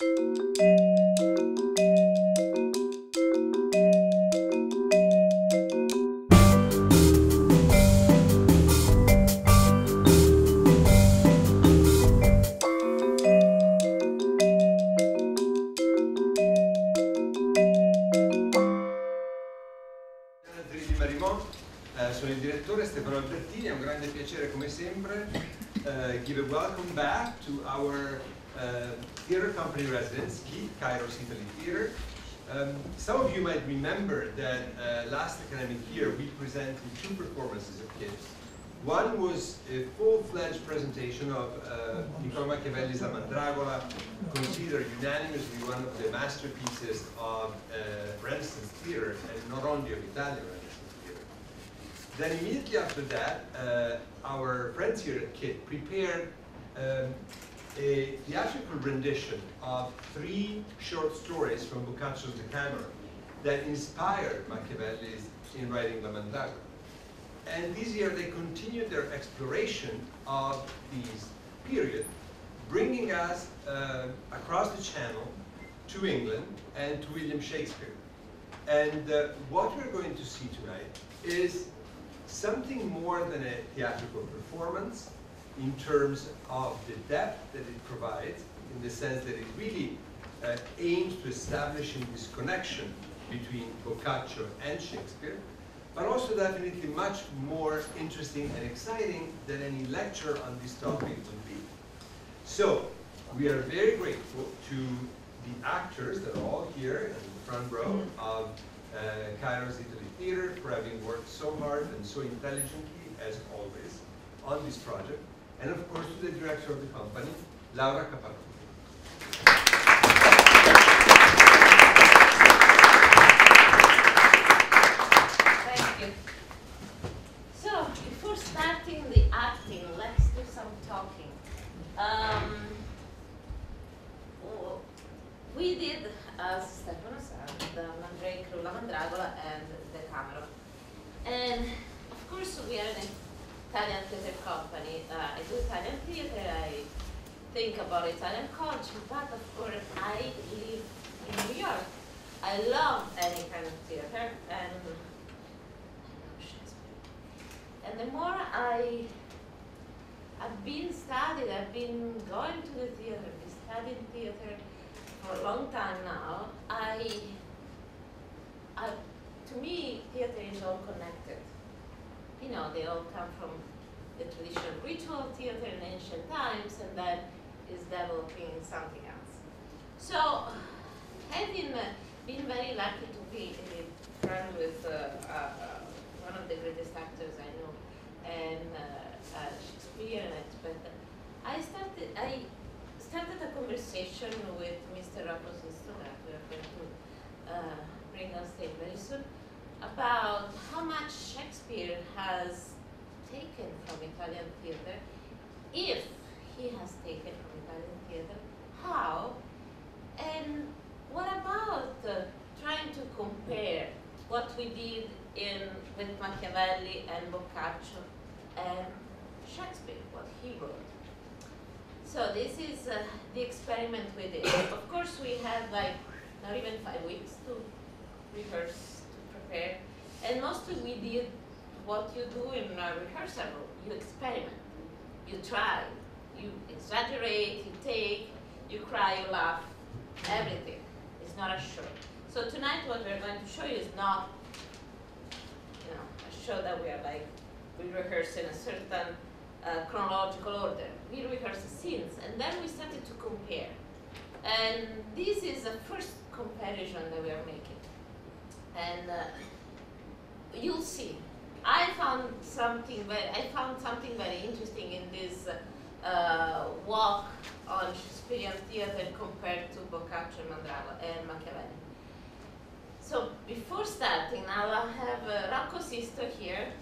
Zerilli-Marimò, sono il direttore È un grande piacere come sempre give a welcome back to our theater company residence, Kairos Italy Theater. Some of you might remember that last academic year we presented two performances of kids. One was a full-fledged presentation of Machiavelli's Mandragola, considered unanimously one of the masterpieces of Renaissance theater, and not only of Italian Renaissance theater. Then immediately after that, our friends here at KIT prepared a theatrical rendition of 3 short stories from Boccaccio's Decameron that inspired Machiavelli's in writing the Mandrake. And this year they continued their exploration of this period, bringing us across the channel to England and to William Shakespeare. And what we're going to see tonight is something more than a theatrical performance in terms of the depth that it provides, in the sense that it really aims to establishing this connection between Boccaccio and Shakespeare, but also definitely much more interesting and exciting than any lecture on this topic would be. So, we are very grateful to the actors that are all here in the front row of Kairos Italy Theater for having worked so hard and so intelligently, as always, on this project, and of course to the director of the company, Laura Capaccio. Thank you. So, before starting the acting, let's do some talking. We did, as Stefano said, the Mandrake, La Mandragola, and Decameron. And of course, we are an Italian theater company. I do Italian theater, I think about Italian culture, but of course, I live in New York. I love any kind of theater, and I love Shakespeare. And the more I've been studying, I've been going to the theater, been studying theater for a long time now, to me, theater is all connected. You know, they all come from the traditional ritual theater in ancient times, and that is developing something else. So, having been very lucky to be a friend with one of the greatest actors I know, and Shakespeare, I started a conversation with Mr. Rocco Sisto, that we are going to bring on stage very soon, about how much Shakespeare has taken from Italian theater, if he has taken from Italian theater, how, and what about trying to compare what we did with Machiavelli and Boccaccio and Shakespeare, what he wrote. So this is the experiment we did. Of course, we had like not even 5 weeks to rehearse, to prepare, and mostly we did what you do in a rehearsal room. You experiment, you try, you exaggerate, you take, you cry, you laugh, everything. It's not a show. So tonight, what we're going to show you is not, a show that we are like, we rehearse in a certain chronological order. We rehearse the scenes, and then we started to compare. And this is the first comparison that we are making. And you'll see. I found something very interesting in this walk on Shakespearean theater compared to Boccaccio and Machiavelli. So before starting, now I'll have Rocco Sisto here.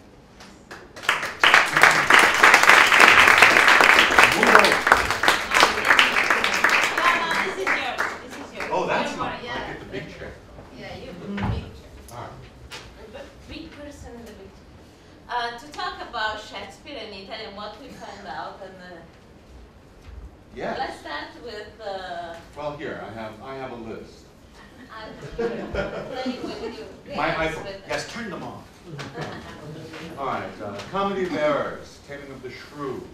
This is yours. Oh, that's more, nice. I get the big chair. Yeah, you put the big chair. All right. But big person in the big chair. To talk about Shakespeare and Italian, what we found out, and Yeah. let's start with. Well, here, I have a list. I'm playing with you. My iPhone. Yes, turn them off. All right. Comedy of Errors, Taming of the Shrew,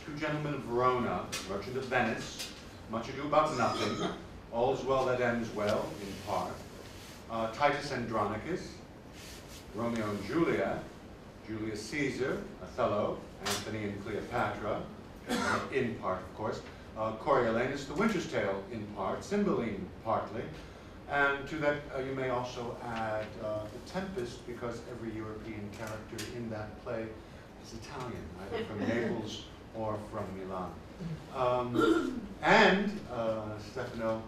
Two Gentlemen of Verona, Merchant of Venice, Much Ado About Nothing, All's Well That Ends Well, in part, Titus Andronicus, Romeo and Juliet, Julius Caesar, Othello, Antony and Cleopatra, in part, of course, Coriolanus, The Winter's Tale, in part, Cymbeline, partly, and to that you may also add The Tempest, because every European character in that play is Italian, either from Naples or from Milan. And Stefano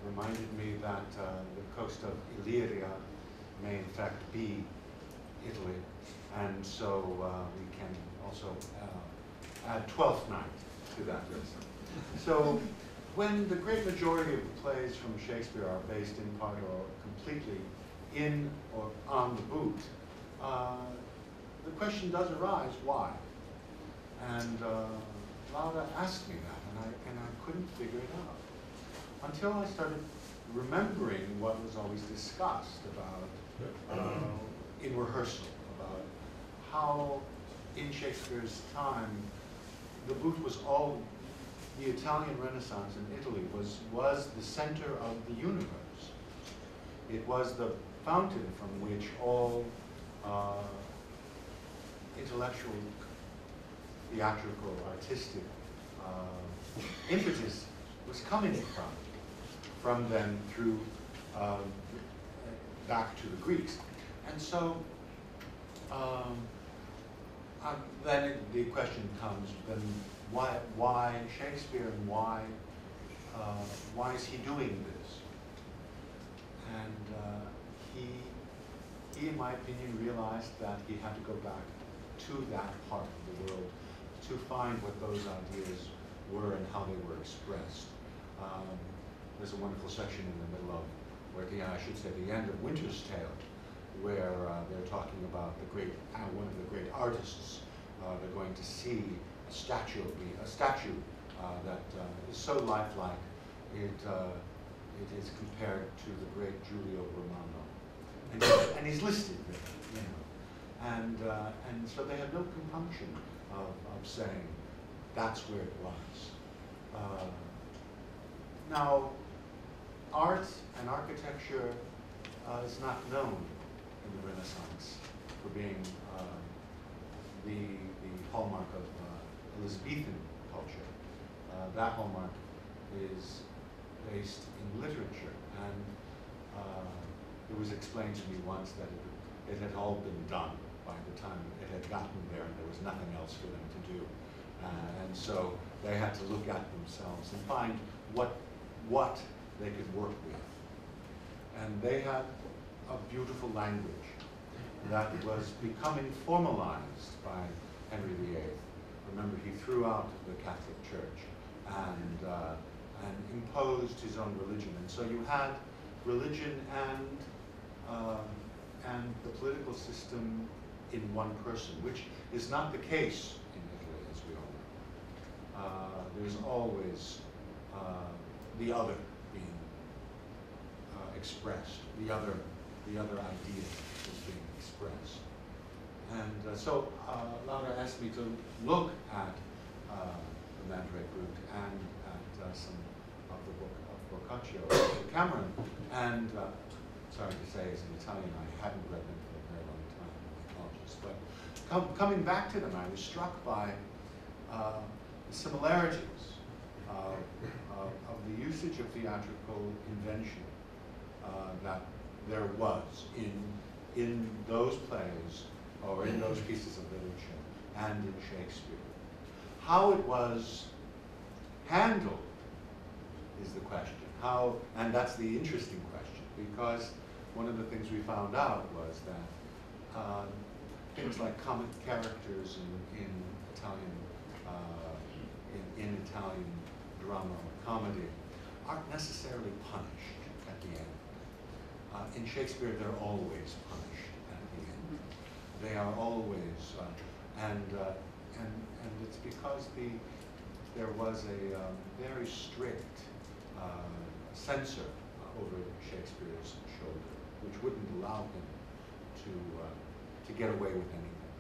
reminded me that the coast of Illyria may in fact be Italy, and so we can also add Twelfth Night to that list. So when the great majority of the plays from Shakespeare are based in part or completely in or on the boot, the question does arise, why? And Laura asked me that, and I couldn't figure it out until I started remembering what was always discussed about in rehearsal, about how in Shakespeare's time the boot was all, the Italian Renaissance in Italy was the center of the universe. It was the fountain from which all intellectual, theatrical, artistic impetus was coming from then through back to the Greeks. And so then the question comes, then why Shakespeare, and why is he doing this? And he, in my opinion, realized that he had to go back to that part of the world to find what those ideas were and how they were expressed. There's a wonderful section in the middle of, or I should say the end of Winter's Tale, where they're talking about the great, one of the great artists. They're going to see a statue that is so lifelike, it is compared to the great Giulio Romano, and he's listed there, you know, and so they have no compunction of saying that's where it was. Now, art and architecture is not known in the Renaissance for being the hallmark of Elizabethan culture. That hallmark is based in literature, and it was explained to me once that it had all been done by the time it had gotten there, and there was nothing else for them to do. And so they had to look at themselves and find what they could work with. And they had a beautiful language that was becoming formalized by Henry VIII. Remember, he threw out the Catholic Church and imposed his own religion. And so you had religion and the political system in one person, which is not the case in Italy, as we all know. There's always the other being expressed, the other idea is being expressed. And so Laura asked me to look at the Mandrake route and at some of the book of Boccaccio, Decameron, and sorry to say, as an Italian, I hadn't read them for a very long time, my apologies. But coming back to them, I was struck by the similarities of the usage of theatrical invention that there was in those plays or in those pieces of literature and in Shakespeare. How it was handled is the question. How, and that's the interesting question, because one of the things we found out was that things like comic characters in Italian in Italian drama or comedy aren't necessarily punished at the end. In Shakespeare, they're always punished at the end. They are always, and it's because there was a very strict censor over Shakespeare's shoulder, which wouldn't allow him to get away with anything.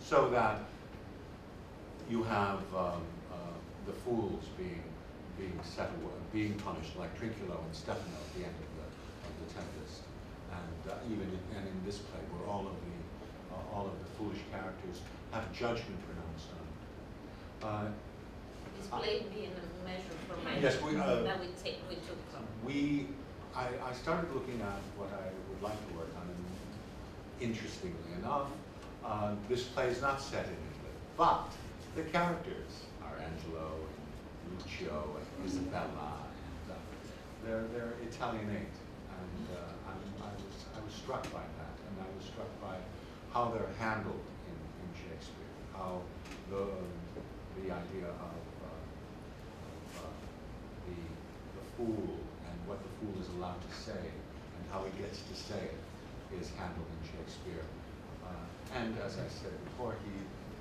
So that you have the fools being punished, like Trinculo and Stefano at the end of the Tempest, and even in this play, where all of the foolish characters have judgment pronounced on them. This play being a measure for my yes, that we took from. I started looking at what I would like to work on, and interestingly enough, this play is not set in Italy, but the characters are Angelo and Lucio and Isabella, and they're Italianate, and I was struck by that, and I was struck by how they're handled in Shakespeare, how the idea of the fool and what the fool is allowed to say and how he gets to say it is handled in Shakespeare. And as I said before,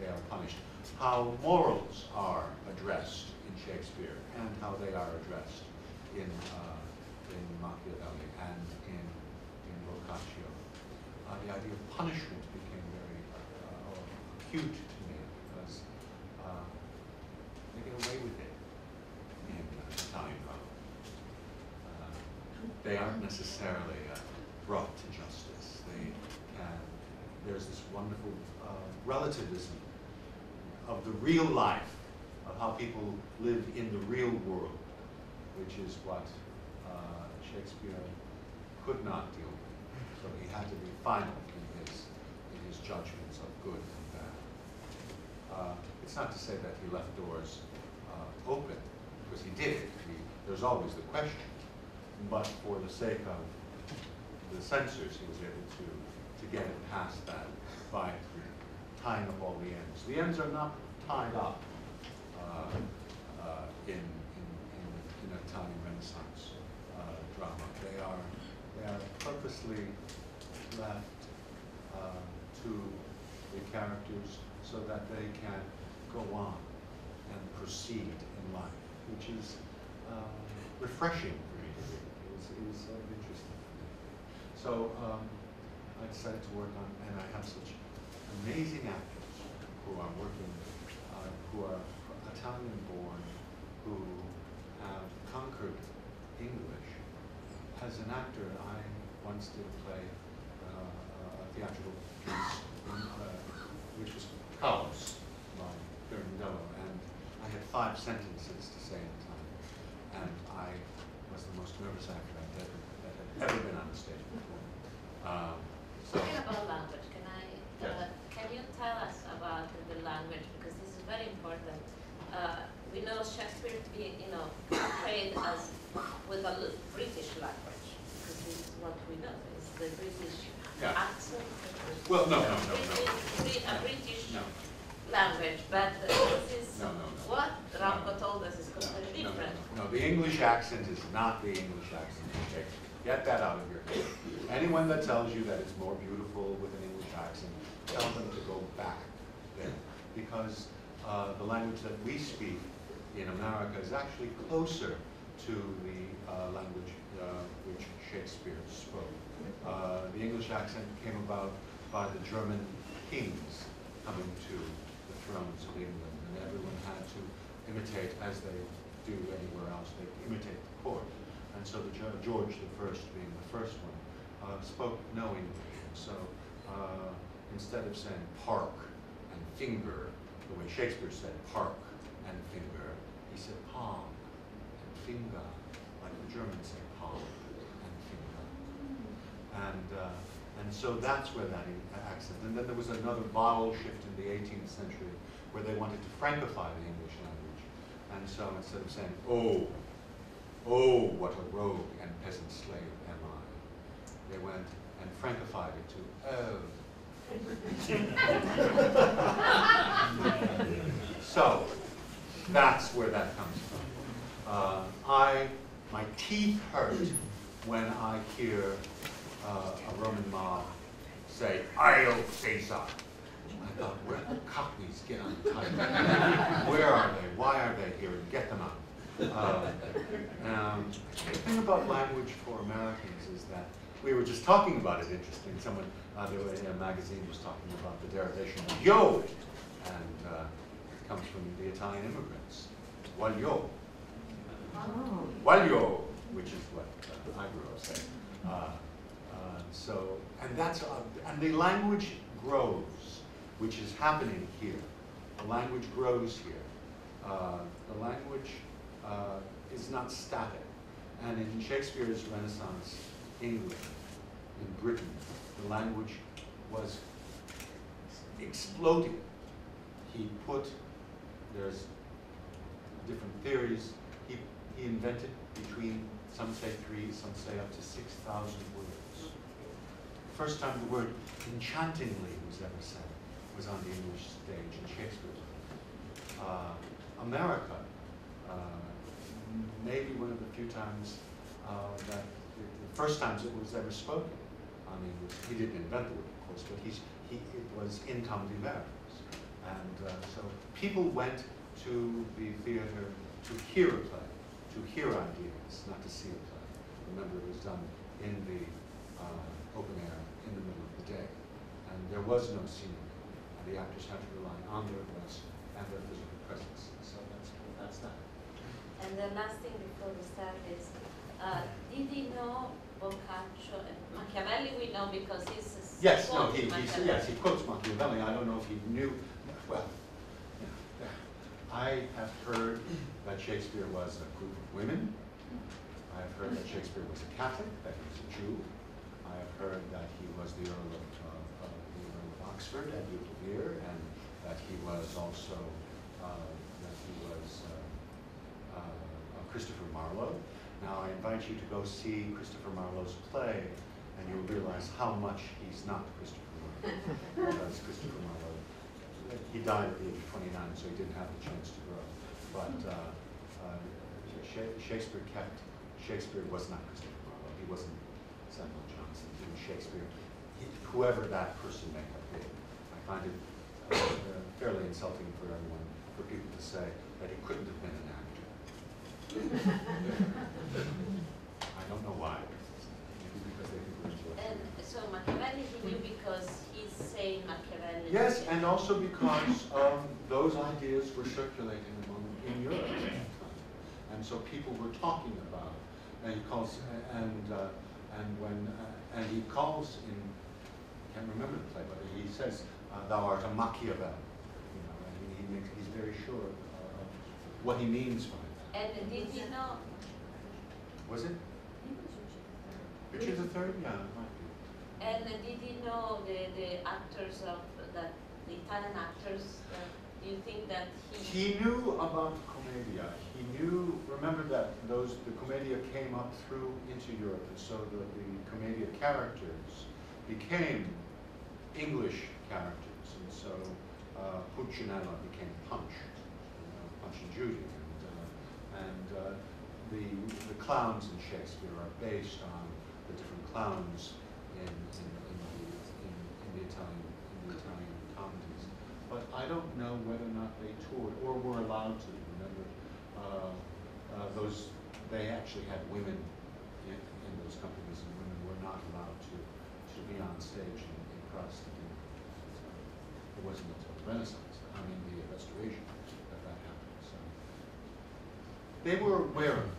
they are punished. How morals are addressed in Shakespeare and how they are addressed in Machiavelli and in Boccaccio. The idea of punishment became very acute to me because they get away with it in Italian drama. They aren't necessarily brought to justice. There's this wonderful relativism of the real life, of how people live in the real world, which is what Shakespeare could not deal with. So he had to be final in his judgments of good and bad. It's not to say that he left doors open, because he did. There's always the question. But for the sake of the censors, he was able to get it past that by tying up all the ends. The ends are not tied up in Italian Renaissance drama. They are purposely left to the characters so that they can go on and proceed in life, which is refreshing for me to read. It was sort of interesting for me. So I decided to work on, and I have such amazing actors who are working, who are Italian-born, who have conquered English. As an actor, I once did a play, a theatrical piece, which was Kairos by Pirandello, and I had 5 sentences to say at a time, and I was the most nervous actor that had ever been on the stage before. Talking about language, can you tell us about the language, because this is very important. We know Shakespeare being, portrayed as with a British language, because this is what we know, is the British accent. Well, no. A British language, but this is what Rocco told us is completely different. No, the English accent is not the English accent of Shakespeare. Get that out of your head. Anyone that tells you that it's more beautiful with an English accent, tell them to go back there. Because the language that we speak in America is actually closer to the language which Shakespeare spoke. The English accent came about by the German kings coming to the thrones of England, and everyone had to imitate, as they do anywhere else, they imitate the court. And so George I, being the first one, spoke no English. So instead of saying park and finger, the way Shakespeare said park and finger, he said palm and finger, like the Germans say palm and finger. And so that's where that accent. And then there was another vowel shift in the 18th century where they wanted to Francify the English language. And so instead of saying, oh, what a rogue and peasant slave am I, they went and Francified it to, oh. So, that's where that comes from. My teeth hurt when I hear a Roman mob say, "Io Caesar." I thought, where the cockneys get on tight? Where are they? Why are they here? Get them out. The thing about language for Americans is that we were just talking about it. Interesting. Someone in a magazine was talking about the derivation of yo, and it comes from the Italian immigrants. Voglio. Voglio, which is what I grew up saying. And the language grows, which is happening here. The language grows here. The language is not static. And in Shakespeare's Renaissance England, in Britain, the language was exploding. There's different theories. He invented between, some say 3, some say up to 6,000 words. First time the word enchantingly was ever said was on the English stage in Shakespeare. America, maybe one of the few times the first times it was ever spoken. I mean, he didn't invent the word, of course, but it was in temps de Americans. And so people went to the theater to hear a play, to hear ideas, not to see a play. Remember, it was done in the open air, in the middle of the day. And there was no scenery. And the actors had to rely on their voice and their physical presence. So that's that. And the last thing before we start is, did he know Boccaccio and Machiavelli? We know because he's yes, no, he quotes Machiavelli. I don't know if he knew. Well, I have heard that Shakespeare was a group of women. I have heard that Shakespeare was a Catholic, that he was a Jew. I have heard that he was the Earl of Oxford and Duke of Vere, and that he was also Christopher Marlowe. Now I invite you to go see Christopher Marlowe's play, and you'll realize how much he's not Christopher Marlowe. Because Christopher Marlowe, he died at the age of 29, so he didn't have the chance to grow. But Shakespeare was not Christopher Marlowe. He wasn't Samuel Johnson. He was Shakespeare. Whoever that person may have been. I find it fairly insulting for everyone, for people to say that he couldn't have been an actor. I don't know why. Maybe because they think we're intellectual. And so Machiavelli he knew because he's saying Machiavelli. Yes, and also because those ideas were circulating in Europe at that time, and so people were talking about. And he calls he calls in. I can't remember the play, but he says, "Thou art a Machiavelli." You know, and he's very sure of what he means by that. And did he know? Was it? Richard III? Yeah, it might be. And did he know the actors of the Italian actors? Do you think that he knew about Commedia? He knew. Remember that the Commedia came up through into Europe, and so the Commedia characters became English characters, and so Punchinella became Punch, Punch and Judy. And the clowns in Shakespeare are based on the different clowns in the Italian comedies. But I don't know whether or not they toured or were allowed to. Remember, they actually had women in those companies, and women were not allowed to be on stage in Protestant England. So it wasn't until the Renaissance, the Restoration, that happened. So they were aware of it.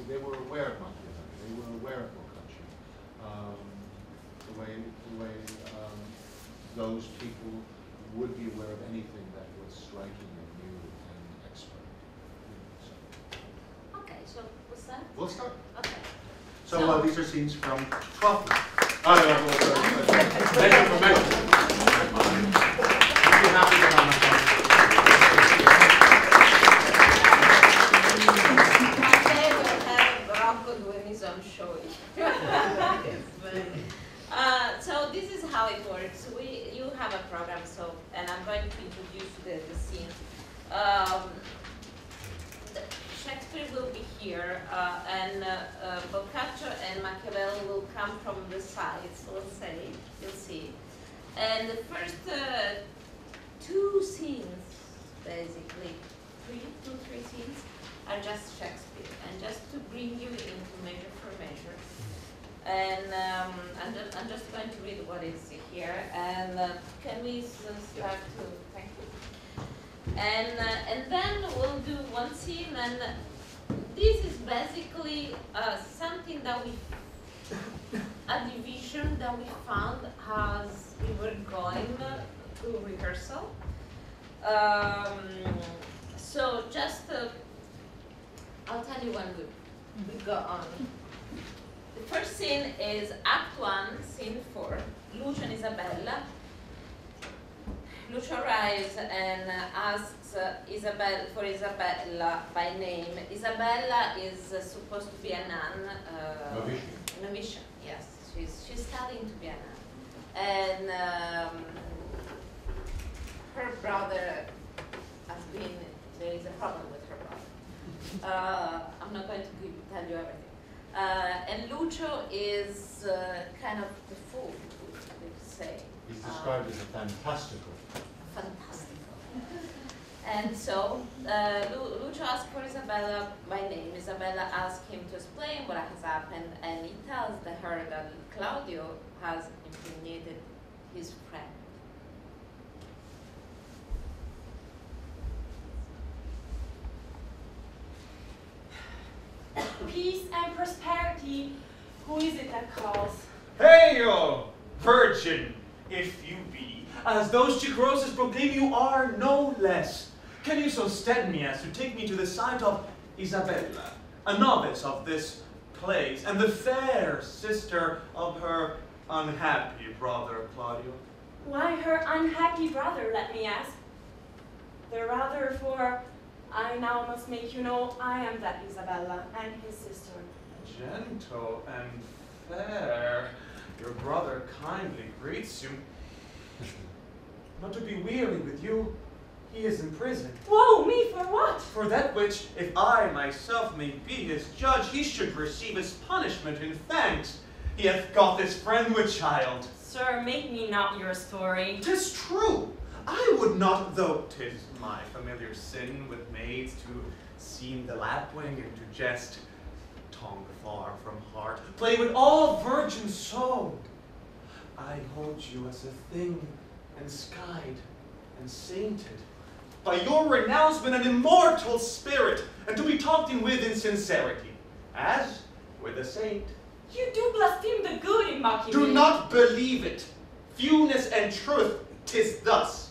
They were aware of Machiavelli. They were aware of Boccaccio. The way those people would be aware of anything that was striking and new and expert. Okay, so we'll start? We'll start. Okay. So these are scenes from 12th. Thank you for mentioning. Rocco doing his own show. So this is how it works. You have a program, and I'm going to introduce the scene. Shakespeare will be here, and Boccaccio and Machiavelli will come from the sides, let's say, you'll see. And the first 2 scenes, basically, 3 scenes, are just Shakespeare, and just to bring you into measure for measure. And I'm just going to read what is here, and can we start to, thank you. And then we'll do one scene, and this is basically something that a division that we found as we were going to rehearsal. So just, I'll tell you when we go on. The first scene is Act 1, Scene 4, Lucio and Isabella. Lucio arrives and asks for Isabella by name. Isabella is supposed to be a nun. Novitian, yes. She's studying to be a nun. And her brother has been, there is a problem with her brother. I'm not going to tell you everything. And Lucio is kind of the fool, we could say. He's described as a fantastical. Fantastical. And so Lucio asks for Isabella by name. Isabella asks him to explain what has happened, and he tells her that Claudio has impregnated his friend. Peace and prosperity, who is it that calls? Hail, virgin, if you be, as those chic roses proclaim you are no less. Can you so stead me as to take me to the sight of Isabella, a novice of this place, and the fair sister of her unhappy brother Claudio? Why her unhappy brother, let me ask? The rather for I now must make you know I am that Isabella and his sister. Gentle and fair, your brother kindly greets you. Not to be weary with you, he is in prison. Woe me for what? For that which, if I myself may be his judge, he should receive his punishment in thanks. He hath got this friend with child. Sir, make me not your story. 'Tis true. I would not, though 'tis my familiar sin with maids to seem the lapwing and to jest, tongue far from heart, play with all virgins so. I hold you as a thing enskyed and sainted, by your renouncement an immortal spirit, and to be talked in with in sincerity, as with a saint. You do blaspheme the good in Machiavelli. Do not believe it. Fewness and truth, 'tis thus.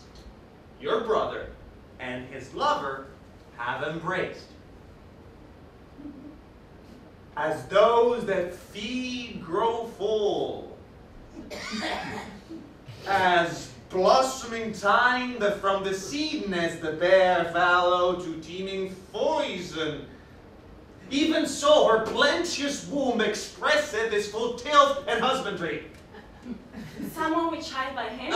Your brother and his lover have embraced. As those that feed grow full, as blossoming thyme that from the seed nest the bare fallow to teeming poison, even so her plenteous womb expresseth this full tilth and husbandry. Someone with child by hand?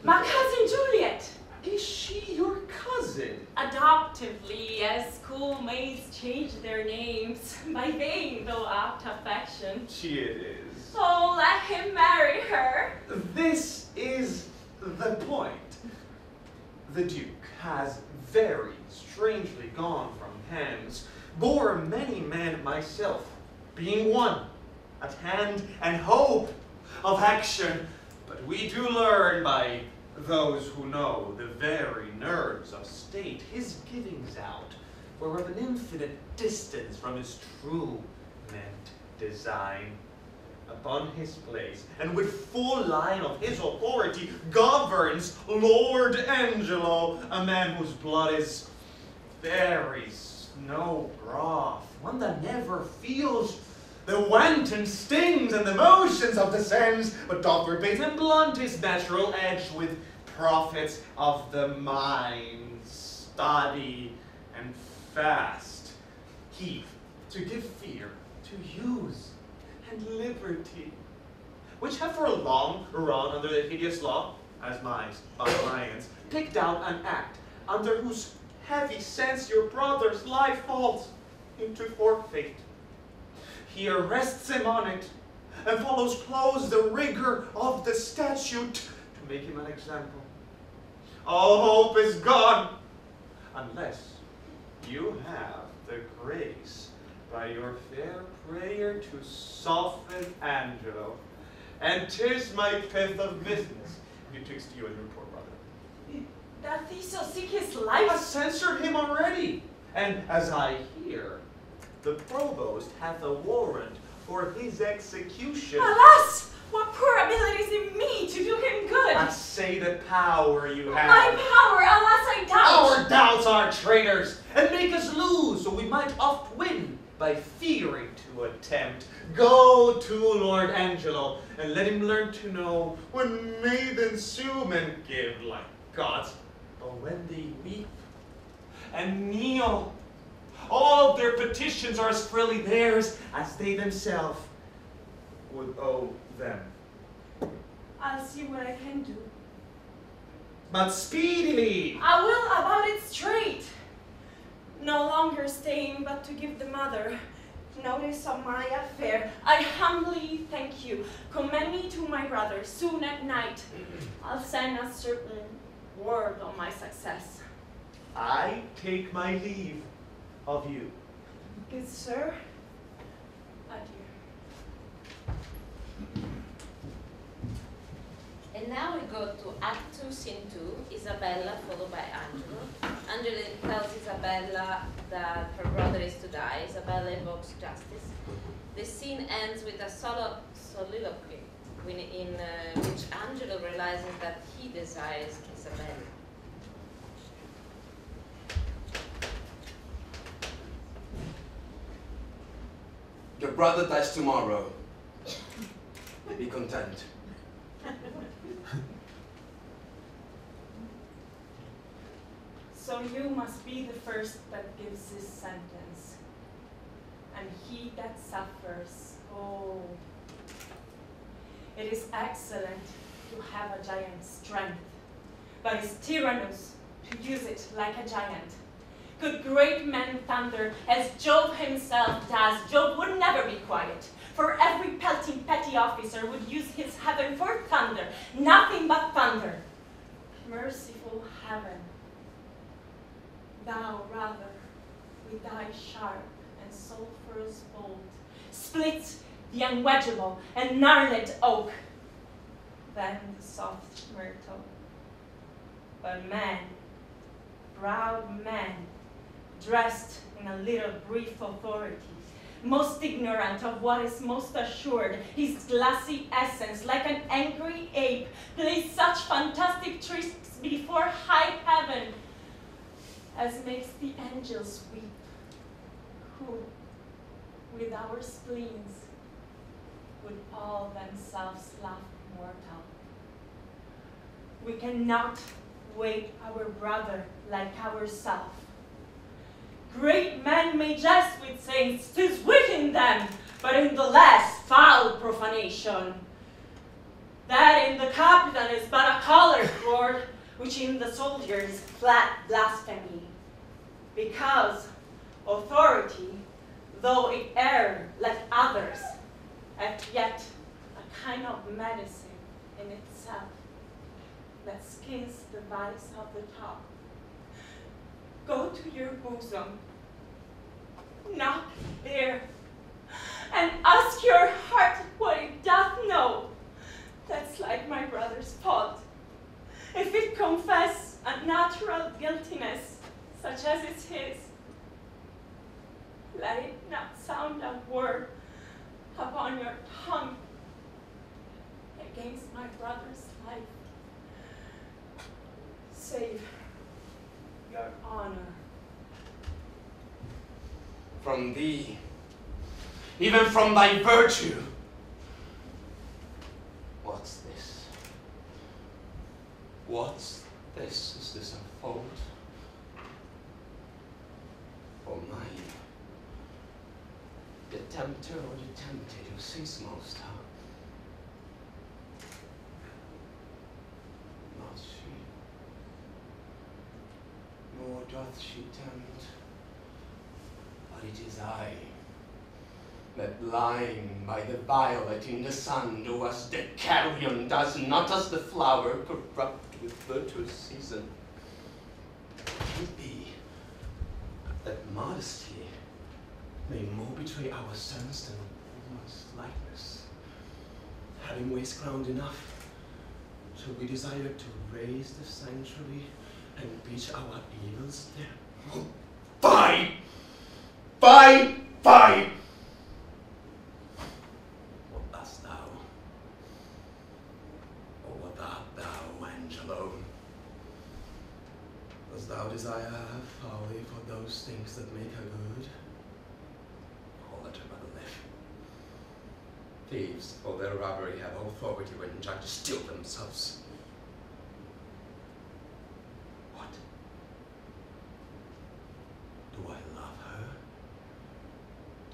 My cousin Juliet. Is she your cousin? Adoptively, as schoolmates change their names, by vain though apt affection. She it is. Oh, let him marry her. This is the point. The Duke has very strangely gone from hands, bore many men myself, being one, at hand and hope of action, but we do learn by those who know the very nerves of state, his givings out were of an infinite distance from his true meant design. Upon his place, and with full line of his authority, governs Lord Angelo, a man whose blood is very snow broth, one that never feels the wanton stings and the motions of the sands, but doth rebate and blunt his natural edge with profits of the mind, study and fast. He, to give fear, to use, and liberty, which have for long run under the hideous law, as mice by lions, picked out an act, under whose heavy sense your brother's life falls into forfeit. He arrests him on it, and follows close the rigor of the statute to make him an example. All hope is gone, unless you have the grace by your fair prayer to soften Angelo, and 'tis my pith of business betwixt you and your poor brother. Doth he so seek his I life? censured him already, and as I hear, the provost hath a warrant for his execution. Alas! What poor abilities in me to do him good! I say the power you have. My power, alas, I doubt! Our doubts are traitors, and make us lose, so we might oft win by fearing to attempt. Go to Lord Angelo, and let him learn to know when maidens sue men give like gods, but when they weep and kneel, all their petitions are as freely theirs as they themselves would owe them. I'll see what I can do. But speedily! I will about it straight. No longer staying but to give the mother notice of my affair. I humbly thank you. Commend me to my brother soon at night. I'll send a certain word on my success. I take my leave of you. Good sir, adieu. And now we go to Act 2, Scene 2, Isabella followed by Angelo. Angelo tells Isabella that her brother is to die. Isabella invokes justice. The scene ends with a soliloquy in which Angelo realizes that he desires Isabella. Your brother dies tomorrow. Be content. So you must be the first that gives his sentence, and he that suffers. Oh, it is excellent to have a giant's strength, but it's tyrannous to use it like a giant. Could great men thunder as Jove himself does, Jove would never be quiet. For every pelting petty officer would use his heaven for thunder, nothing but thunder. Merciful heaven, thou rather, with thy sharp and sulphurous bolt, split the unwedgeable and gnarled oak, than the soft myrtle. But man, proud man, dressed in a little brief authority, most ignorant of what is most assured, his glassy essence, like an angry ape, plays such fantastic tricks before high heaven, as makes the angels weep, who, with our spleens, would all themselves laugh mortal. We cannot wait our brother like ourself. Great men may jest with saints, 'tis wit in them, but in the less foul profanation. That in the captain is but a colored word, which in the soldier is flat blasphemy. Because authority, though it err like others, hath yet a kind of medicine in itself that skins the vice of the top. Go to your bosom, knock there, and ask your heart what it doth know. That's like my brother's fault. If it confess a natural guiltiness, such as is his, let it not sound a word upon your tongue against my brother's life. Save your honor. From thee, even from thy virtue. What's this? What's this? Is this a fault? Or mine? The tempter or the tempted who sees most how? Not she. Nor doth she tempt, but it is I, that lying by the violet in the sun do as Decameron does, not as the flower corrupt with virtuous season. It be that modesty may more betray our sense than almost lightness. Having waste ground enough, shall we desire to raise the sanctuary and beach our evils there? Oh, fie! Fie! Fie! What dost thou? Or what art thou, Angelo? Dost thou desire folly for those things that make her good? Or let her rather live? Thieves, for their robbery, have authority when judges steal themselves. What? Do I love her?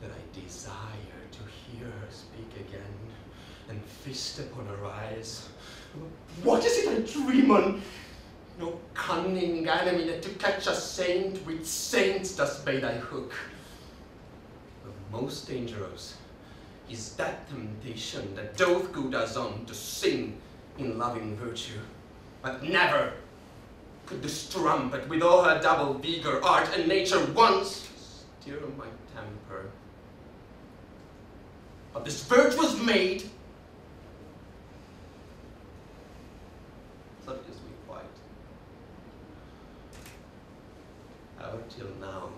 Did I desire to hear her speak again and feast upon her eyes? What is it I dream on? No cunning enemy that to catch a saint with saints does bait thy hook. The most dangerous is that temptation that doth good us on to sin in loving virtue, but never could the strumpet with all her double vigor, art and nature once steer my temper. But this virtuous maid, such as we fight, ever till now,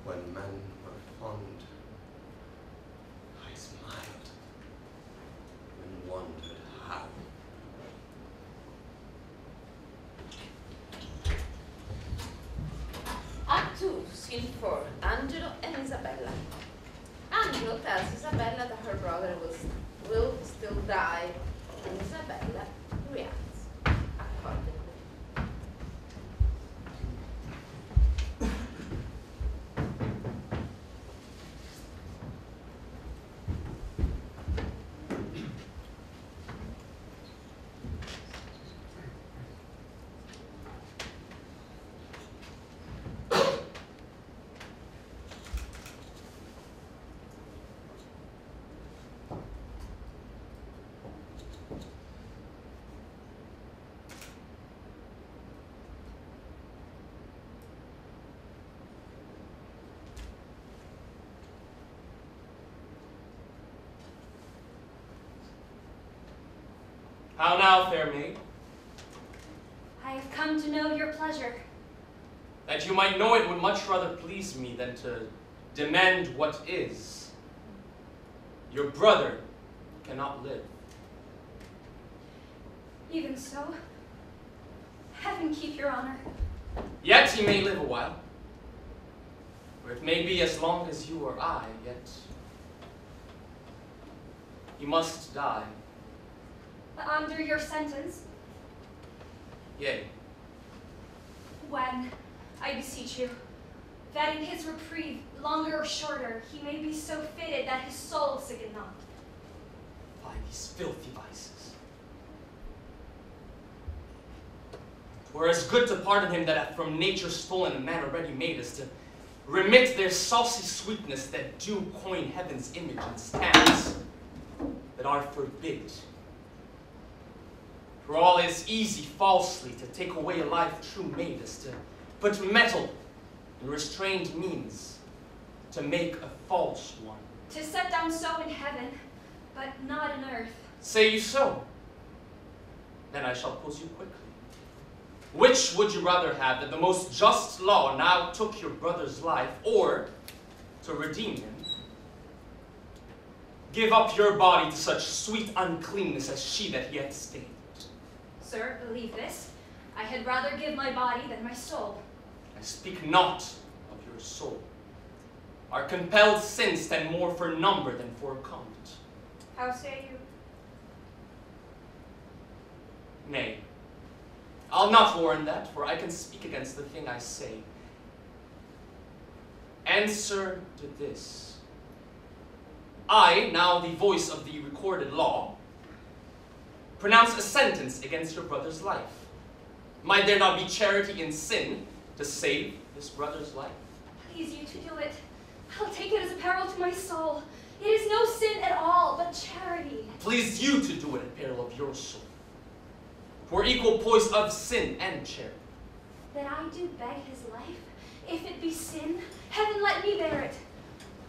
when men were fond, I smiled and wondered how. Act 2, Scene 4, Angelo and Isabella. Angelo tells Isabella that her brother will still die, and Isabella reacts accordingly. How now, fair maid? I have come to know your pleasure. That you might know it would much rather please me than to demand what is. Your brother cannot live. Even so, heaven keep your honor. Yet he may live a while. Or it may be as long as you or I, yet he must die. Under your sentence? Yea. When, I beseech you, that in his reprieve, longer or shorter, he may be so fitted that his soul sicken not. By these filthy vices. 'Twere as good to pardon him that hath from nature stolen a man already made, as to remit their saucy sweetness that do coin heaven's image in stands that are forbid. For all is easy falsely to take away a life true made, as to put metal in restrained means to make a false one. To set down so in heaven, but not in earth. Say you so? Then I shall pose you quickly. Which would you rather have, that the most just law now took your brother's life, or, to redeem him, give up your body to such sweet uncleanness as she that he hath stained? Sir, believe this. I had rather give my body than my soul. I speak not of your soul. Our compelled sins stand more for number than for count. How say you? Nay, I'll not warrant that, for I can speak against the thing I say. Answer to this. I, now the voice of the recorded law, pronounce a sentence against your brother's life. Might there not be charity in sin to save this brother's life? Please you to do it. I'll take it as a peril to my soul. It is no sin at all, but charity. Please you to do it at peril of your soul. For equal poise of sin and charity. That I do beg his life, If it be sin, heaven let me bear it.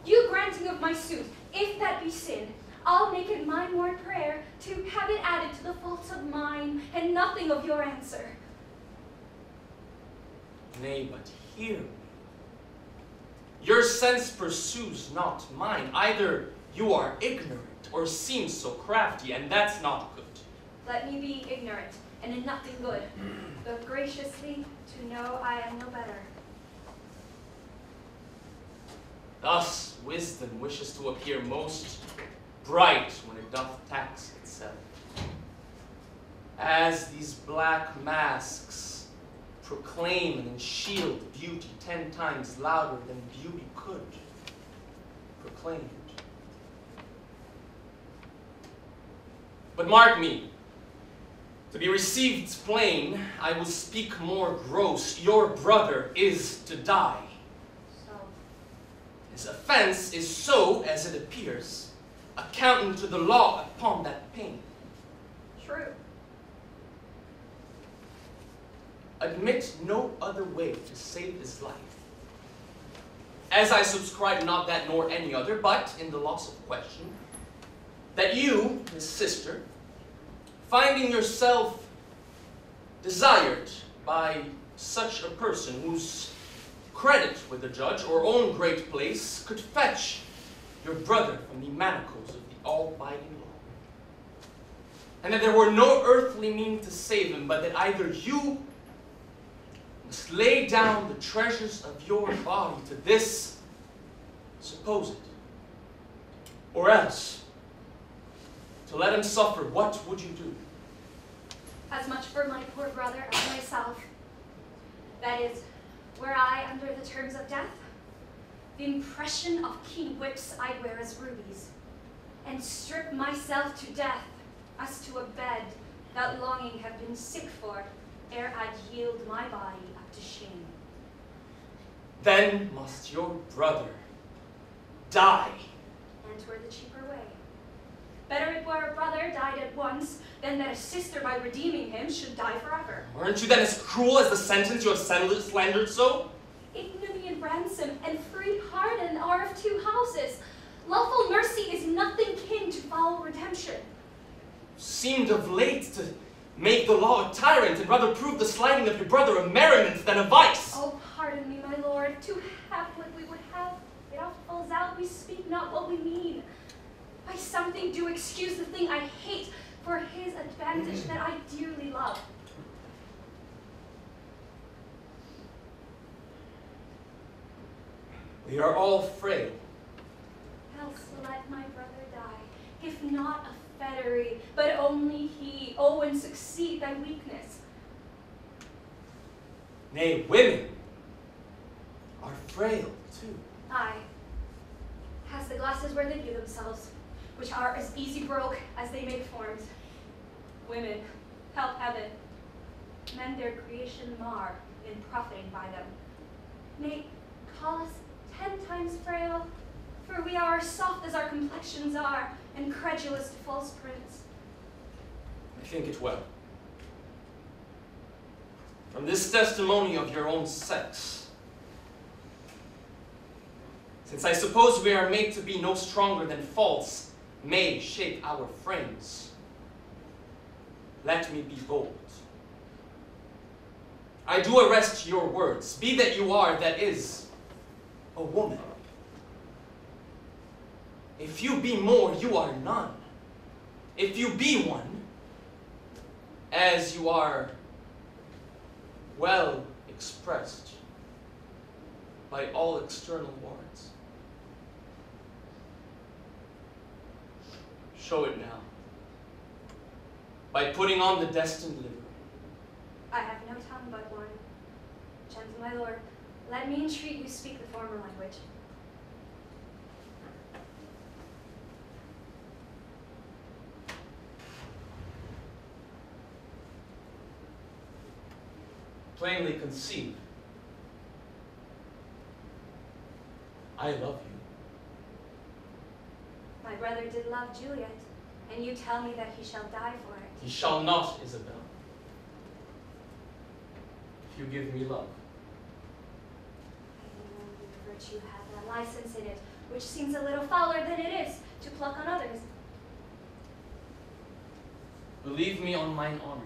You granting of my suit, if that be sin, I'll make it my morn prayer to have it added to the faults of mine, and nothing of your answer. Nay, but hear me. Your sense pursues not mine. Either you are ignorant, or seem so crafty, and that's not good. Let me be ignorant, and in nothing good, but graciously to know I am no better. Thus wisdom wishes to appear most bright when it doth tax itself. As these black masks proclaim and shield beauty 10 times louder than beauty could proclaim it. But mark me, to be received plain, I will speak more gross. Your brother is to die. His offense is so, as it appears, accounting to the law upon that pain. True. Admit no other way to save his life. As I subscribe not that nor any other, but, in the loss of question, that you, his sister, finding yourself desired by such a person whose credit with the judge or own great place could fetch your brother from the manacles of the all-abiding law. And that there were no earthly means to save him, but that either you must lay down the treasures of your body to this supposed, or else to let him suffer. What would you do? As much for my poor brother as myself. That is, were I under the terms of death, the impression of keen whips I'd wear as rubies, and strip myself to death as to a bed that longing have been sick for, ere I'd yield my body up to shame. Then must your brother die. And 'twere the cheaper way. Better it were a brother died at once, than that a sister by redeeming him should die forever. Weren't you then as cruel as the sentence you have slandered so? Ignominy and ransom, and free pardon are of 2 houses. Lawful mercy is nothing kin to foul redemption. Seemed of late to make the law a tyrant, and rather prove the slighting of your brother a merriment than a vice. Oh, pardon me, my lord, to have what we would have, it oft falls out we speak not what we mean. By something do excuse the thing I hate, for his advantage that I dearly love. We are all frail. Else let my brother die, if not a fettery, but only he. Oh, and succeed thy weakness. Nay, women are frail too. Aye, has the glasses where they view themselves, which are as easy broke as they make formed. Women, help heaven, men their creation mar in profiting by them. Nay, call us 10 times frail, for we are soft as our complexions are, and credulous to false prints. I think it well. From this testimony of your own sex, since I suppose we are made to be no stronger than faults may shape our frames, let me be bold. I do arrest your words. Be that you are, that is, a woman. If you be more, you are none. If you be one, as you are well expressed by all external warrants, show it now, by putting on the destined livery. I have no tongue but one. Gentle my lord, let me entreat you speak the former language. Plainly conceive, I love you. My brother did love Juliet, and you tell me that he shall die for it. He shall not, Isabella, if you give me love. virtue have that license in it, which seems a little fouler than it is, to pluck on others. Believe me on mine honor.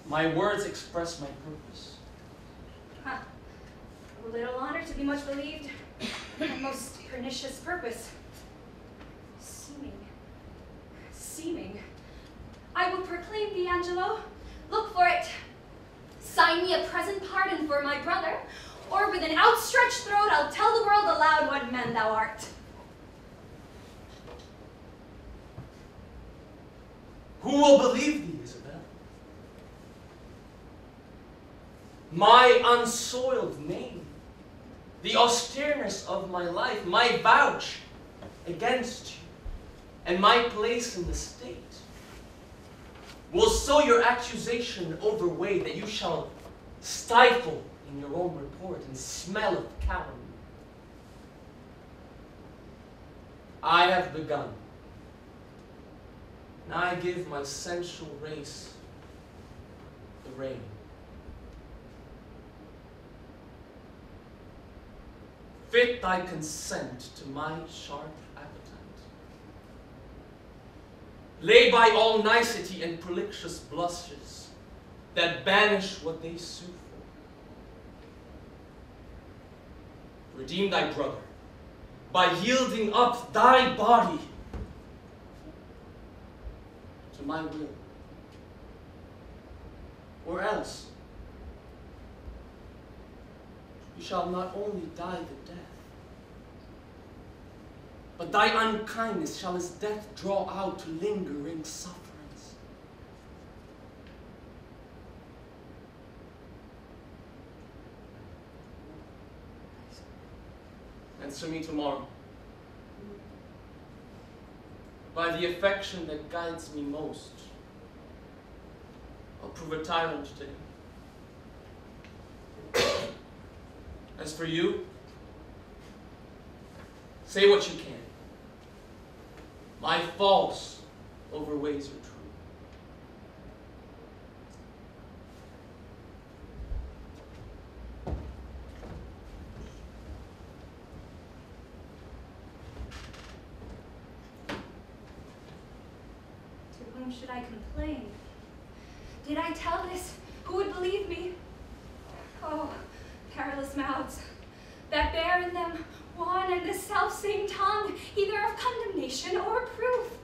My words express my purpose. Huh. A little honor to be much believed, and most pernicious purpose. Seeming. I will proclaim thee, Angelo. Look for it. Sign me a present pardon for my brother, or with an outstretched throat I'll tell the world aloud what man thou art. Who will believe thee, Isabella? My unsoiled name, the austereness of my life, my vouch against you, and my place in the state will so your accusation overweigh that you shall stifle in your own report and smell of calumny. I have begun, and I give my sensual race the rein. Fit thy consent to my sharp appetite. Lay by all nicety and prolicious blushes that banish what they sue for. Redeem thy brother by yielding up thy body to my will. Or else, you shall not only die the death, but thy unkindness shall as death draw out to lingering sufferance. Answer me tomorrow. By the affection that guides me most, I'll prove a tyrant today. As for you, say what you can. My false overweighs your true. To whom should I complain? Did I tell this? Who would believe me? Oh, perilous mouths, that bear in them one and the self-same tongue, either of condemnation or proof,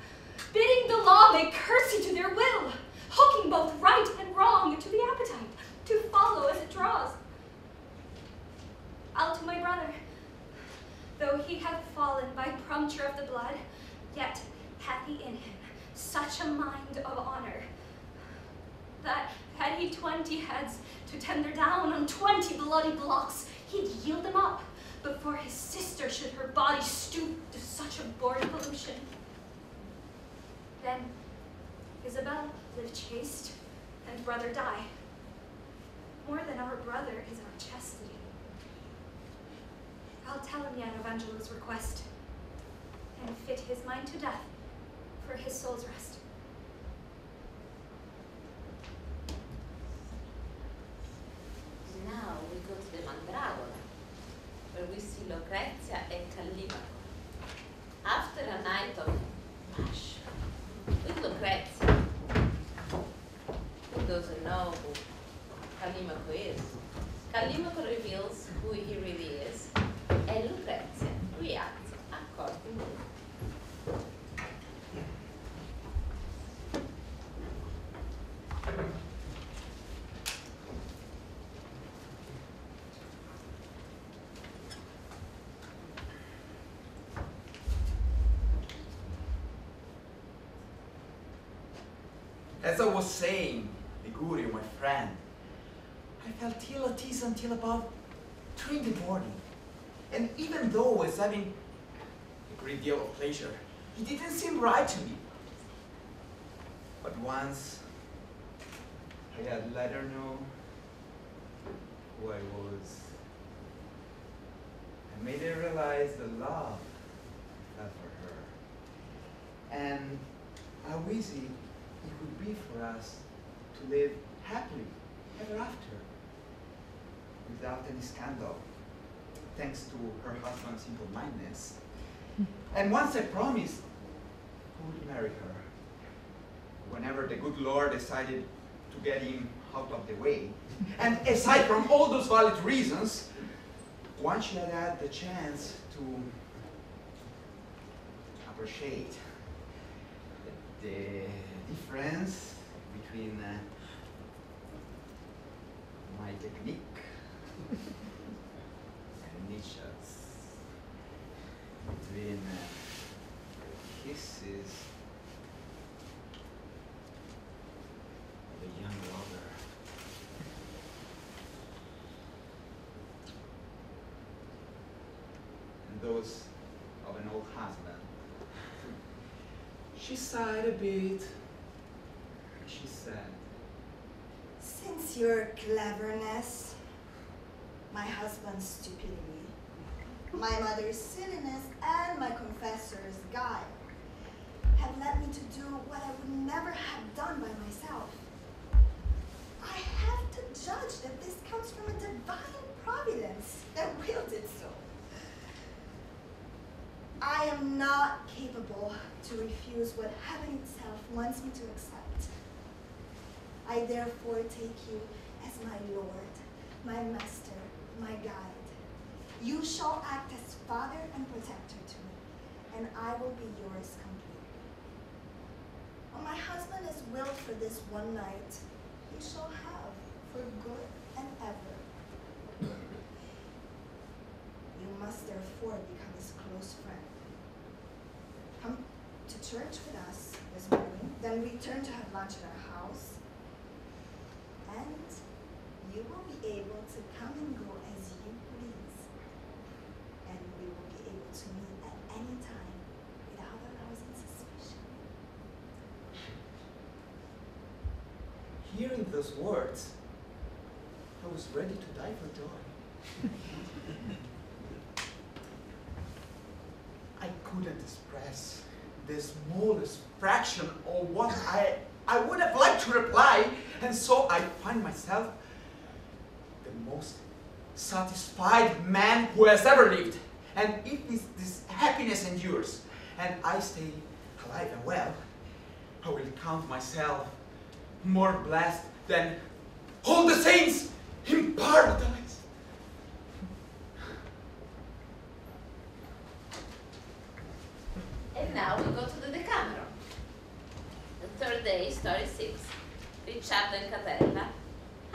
bidding the law make courtesy to their will, hooking both right and wrong to the appetite, to follow as it draws. I'll to my brother, though he hath fallen by prompture of the blood, yet hath he in him such a mind of honor, that had he 20 heads to tender down on 20 bloody blocks, he'd yield them up before his sister should her body stoop to such a born pollution. Then Isabella live chaste, and brother die. More than our brother is our chastity. I'll tell him yet of Angelo's request, and fit his mind to death for his soul's rest. Now we go to the Mandragola, where we see Lucrezia and Callimaco. After a night of passion with Lucrezia, who doesn't know who Callimaco is, Callimaco reveals who he really is, and Lucrezia reacts accordingly. As I was saying, Ligurio, my friend, I felt ill at ease until about 3 in the morning. And even though I was having a great deal of pleasure, it didn't seem right to me. But once I had let her know who I was, I made her realize the love I had for her, and how easy it would be for us to live happily ever after, without any scandal. thanks to her husband's simple-mindedness. And once I promised I would marry her, whenever the good Lord decided to get him out of the way. And aside from all those valid reasons, once she had had the chance to appreciate the difference between my technique and Nietzsche's, between kisses of a young lover and those of an old husband. She sighed a bit. She said, "Since your cleverness, my husband's stupidity, my mother's silliness, and my confessor's guile have led me to do what I would never have done by myself, I have to judge that this comes from a divine providence that willed it so. I am not capable to refuse what heaven itself wants me to accept. I therefore take you as my Lord, my master, my guide. You shall act as father and protector to me, and I will be yours completely. When my husband is willed for this one night, he shall have for good and ever. You must therefore become his close friend. Come to church with us this morning, then return to have lunch at our house, and you will be able to come and go as you please, and we will be able to meet at any time without arousing suspicion." Hearing those words, I was ready to die for joy. I couldn't express the smallest fraction of what I would have liked to reply, and so I find myself the most satisfied man who has ever lived. And if this happiness endures, and I stay alive and well, I will count myself more blessed than all the saints in paradise. And now we go to the Decameron. The third day, story 6, Ricciardo and Catella.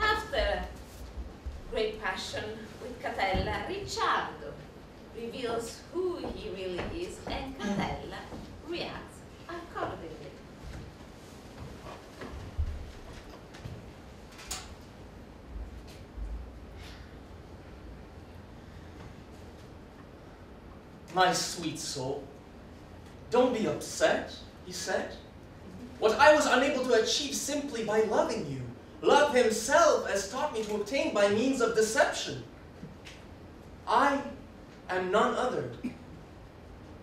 After great passion with Catella, Ricciardo reveals who he really is, and Catella reacts accordingly. My sweet soul, don't be upset, he said. What I was unable to achieve simply by loving you, love himself has taught me to obtain by means of deception. I am none other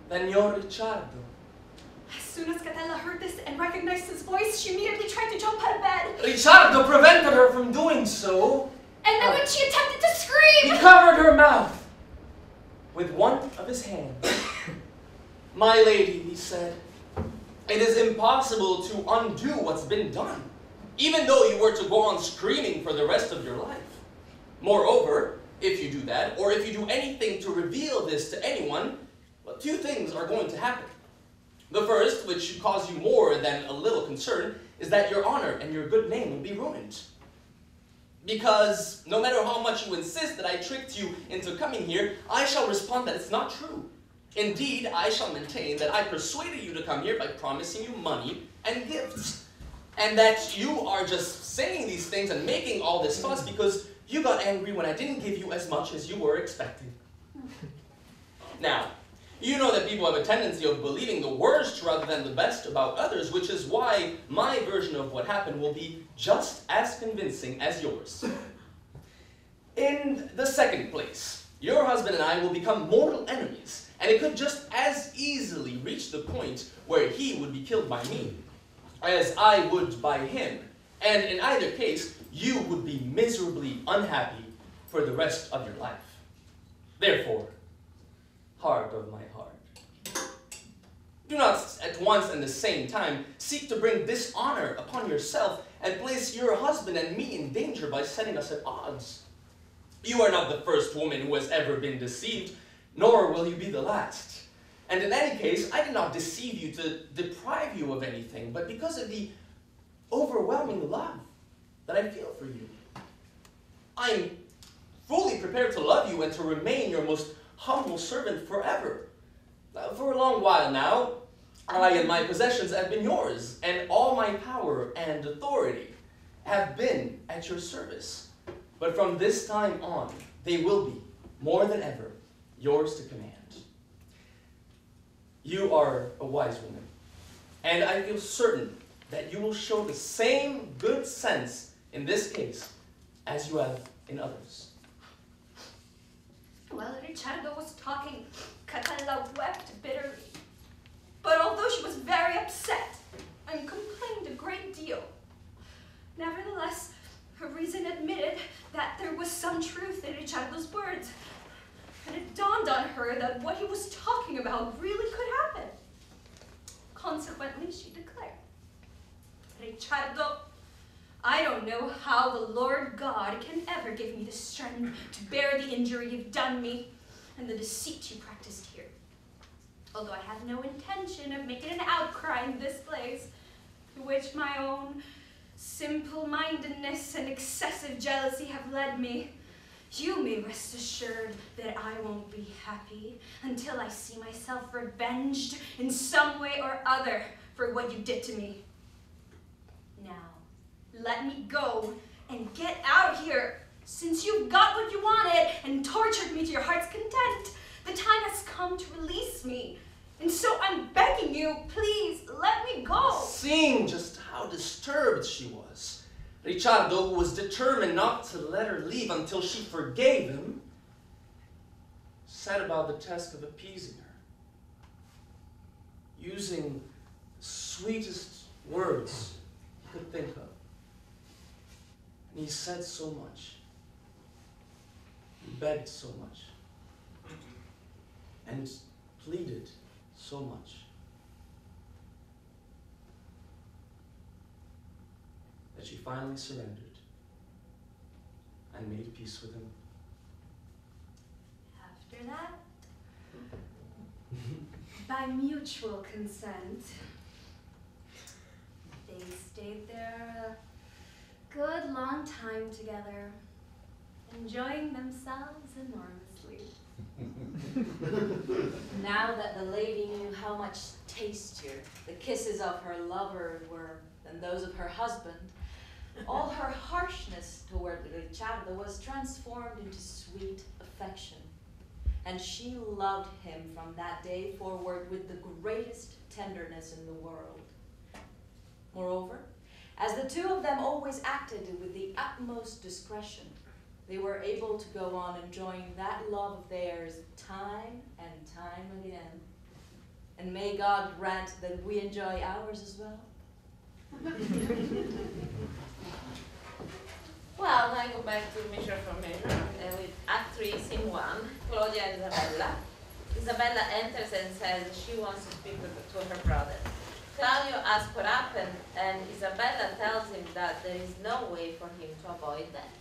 than your Ricciardo. As soon as Catella heard this and recognized his voice, she immediately tried to jump out of bed. Ricciardo prevented her from doing so. And then when she attempted to scream, he covered her mouth with one of his hands. My lady, he said, it is impossible to undo what's been done, even though you were to go on screaming for the rest of your life. Moreover, if you do that, or if you do anything to reveal this to anyone, well, two things are going to happen. The first, which should cause you more than a little concern, is that your honor and your good name will be ruined. Because no matter how much you insist that I tricked you into coming here, I shall respond that it's not true. Indeed, I shall maintain that I persuaded you to come here by promising you money and gifts. And that you are just saying these things and making all this fuss because you got angry when I didn't give you as much as you were expecting. Now, you know that people have a tendency of believing the worst rather than the best about others, which is why my version of what happened will be just as convincing as yours. In the second place, your husband and I will become mortal enemies, and it could just as easily reach the point where he would be killed by me, as I would by him, and in either case, you would be miserably unhappy for the rest of your life. Therefore, heart of my heart, do not at once and the same time seek to bring dishonor upon yourself and place your husband and me in danger by setting us at odds. You are not the first woman who has ever been deceived, nor will you be the last. And in any case, I did not deceive you to deprive you of anything, but because of the overwhelming love that I feel for you. I am fully prepared to love you and to remain your most humble servant forever. For a long while now, I and my possessions have been yours, and all my power and authority have been at your service. But from this time on, they will be, more than ever, yours to command. You are a wise woman, and I feel certain that you will show the same good sense in this case as you have in others. While Ricciardo was talking, Catella wept bitterly. But although she was very upset and complained a great deal, nevertheless, her reason admitted that there was some truth in Ricciardo's words. And it dawned on her that what he was talking about really could happen. Consequently, she declared, Ricciardo, I don't know how the Lord God can ever give me the strength to bear the injury you've done me and the deceit you practiced here. Although I have no intention of making an outcry in this place, to which my own simple-mindedness and excessive jealousy have led me, you may rest assured that I won't be happy until I see myself revenged in some way or other for what you did to me. Now, let me go and get out of here. Since you've got what you wanted and tortured me to your heart's content, the time has come to release me. And so I'm begging you, please, let me go. Seeing just how disturbed she was, Ricciardo, who was determined not to let her leave until she forgave him, set about the task of appeasing her, using the sweetest words he could think of. And he said so much. He begged so much. And pleaded so much. That she finally surrendered and made peace with him. After that, by mutual consent, they stayed there a good long time together, enjoying themselves enormously. Now that the lady knew how much tastier the kisses of her lover were than those of her husband, all her harshness toward Ricciardo was transformed into sweet affection, and she loved him from that day forward with the greatest tenderness in the world. Moreover, as the two of them always acted with the utmost discretion, they were able to go on enjoying that love of theirs time and time again. And may God grant that we enjoy ours as well. Well, I go back to Measure for Measure with Act 3, Scene 1, Claudia and Isabella. Isabella enters and says she wants to speak to her brother. Claudio asks what happened, and Isabella tells him that there is no way for him to avoid death.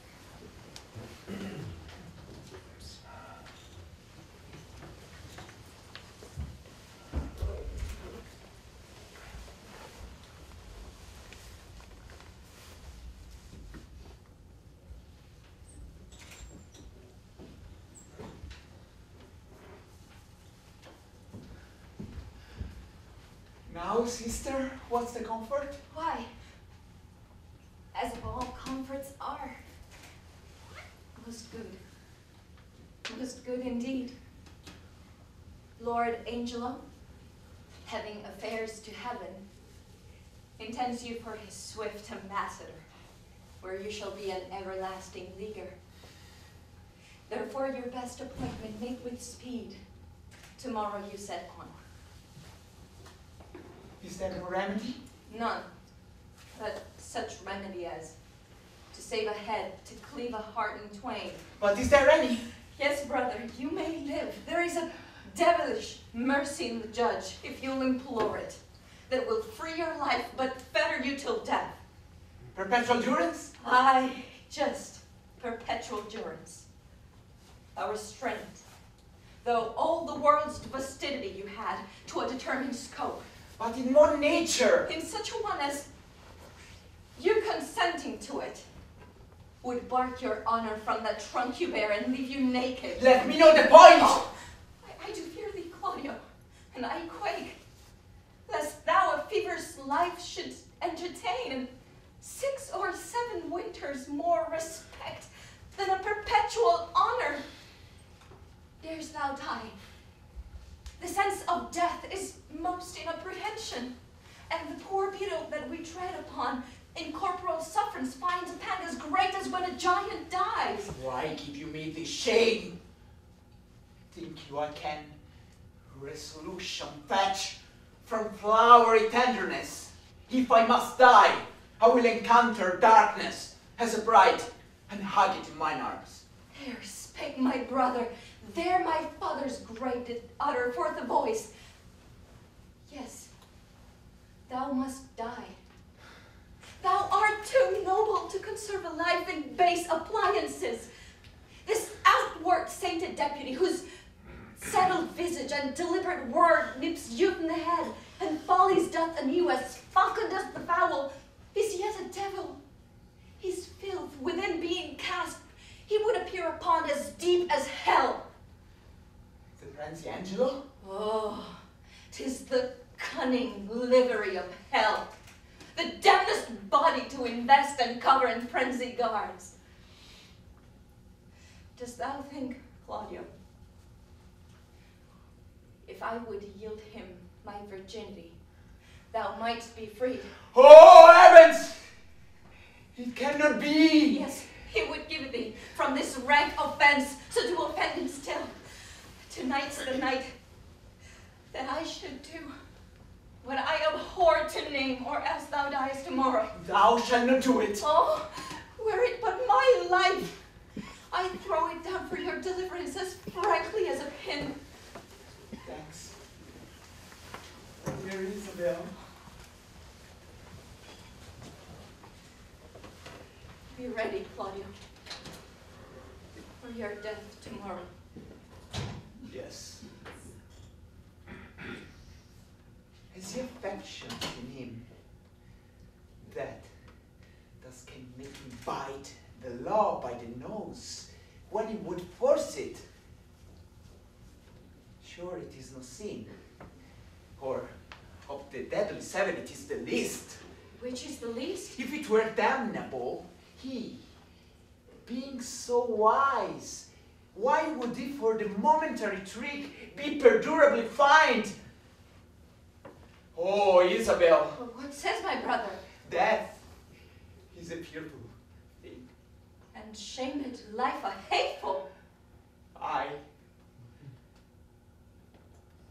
Now, sister, what's the comfort? Why, as all comforts are, most good indeed. Lord Angelo, having affairs to heaven, intends you for his swift ambassador, where you shall be an everlasting leaguer. Therefore your best appointment make with speed. Tomorrow you set on. Is there a remedy? None, but such remedy as to save a head, to cleave a heart in twain. But is there any? Yes, brother, you may live. There is a devilish mercy in the judge, if you'll implore it, that will free your life but fetter you till death. Perpetual durance? Aye, just perpetual durance. Our strength, though all the world's vastity you had to a determined scope. But in more nature. In such a one as you consenting to it would bark your honor from that trunk you bear and leave you naked. Let me know the point! Oh, I do fear thee, Claudio, and I quake, lest thou a fever's life shouldst entertain, and 6 or 7 winters more respect than a perpetual honor. Dares thou die? The sense of death is most in apprehension, and the poor beetle that we tread upon in corporal sufferance finds a pang as great as when a giant dies. Why give you me this shame? Think you I can resolution fetch from flowery tenderness? If I must die, I will encounter darkness as a bride and hug it in mine arms. There spake my brother, there my father's grave did utter forth a voice. Yes, thou must die. Thou art too noble to conserve a life in base appliances. This outward sainted deputy, whose settled visage and deliberate word nips youth in the head, and follies doth anew as falcon does the fowl, is yet a devil. His filth within being cast, he would appear upon as deep as hell. The frenzy Angelo? Oh, 'tis the cunning livery of hell, the damnedest body to invest and cover in frenzy guards. Dost thou think, Claudio, if I would yield him my virginity, thou mightst be freed? Oh, heavens! It cannot be! Yes, he would give thee from this rank offense, so to offend him still. Tonight's the night that I should do what I abhor to name, or else thou diest tomorrow. Thou shalt not do it. Oh, were it but my life, I throw it down for your deliverance as frankly as a pin. Thanks. Dear Isabel. Be ready, Claudio, for your death tomorrow. Yes. Has the affection in him that thus can make him bite the law by the nose when he would force it? Sure, it is no sin, or of the deadly 7 it is the least. Which is the least? If it were damnable, he, being so wise, why would he for the momentary trick be perdurably fined? Oh, Isabel! What says my brother? Death is a fearful thing. And shamed life a hateful. Aye.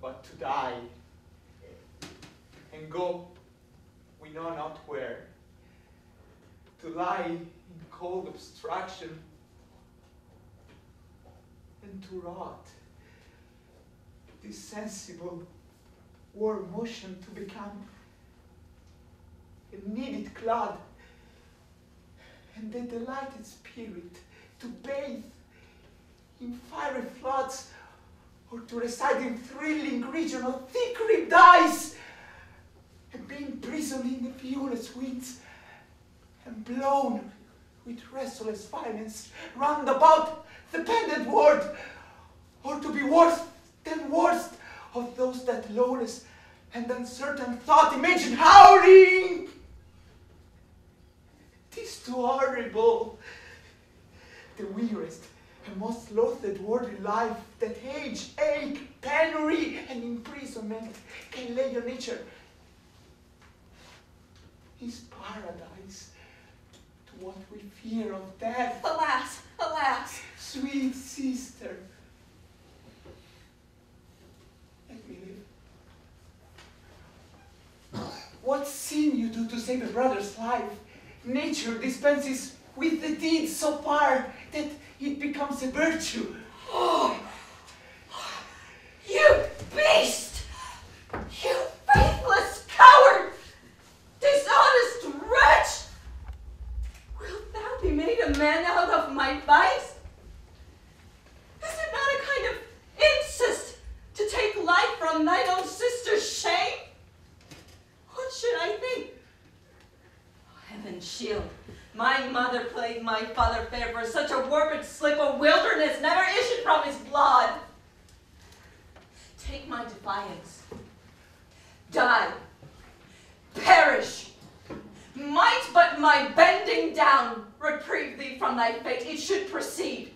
But to die and go we know not where, to lie in cold obstruction and to rot, this sensible warm motion to become a kneaded clod, and the delighted spirit to bathe in fiery floods, or to reside in thrilling region of thick-ribbed ice, and be imprisoned in the viewless winds, and blown with restless violence round about the pendant world, or to be worse than worst of those that lawless and uncertain thought imagine howling. 'Tis too horrible. The weariest and most loathed worldly life that age, ache, penury, and imprisonment can lay on nature is paradise to what we fear of death. Alas, alas! Sweet sister, let me live. What sin you do to save a brother's life? Nature dispenses with the deed so far that it becomes a virtue. Oh, you beast! You faithless coward! Dishonest wretch! Wilt thou be made a man out of my vice? Is it not a kind of incest to take life from thine own sister's shame? What should I think? Heaven's shield, my mother played my father fair for such a warped slip of wilderness never issued from his blood. Take my defiance. Die. Perish. Might but my bending down reprieve thee from thy fate, it should proceed.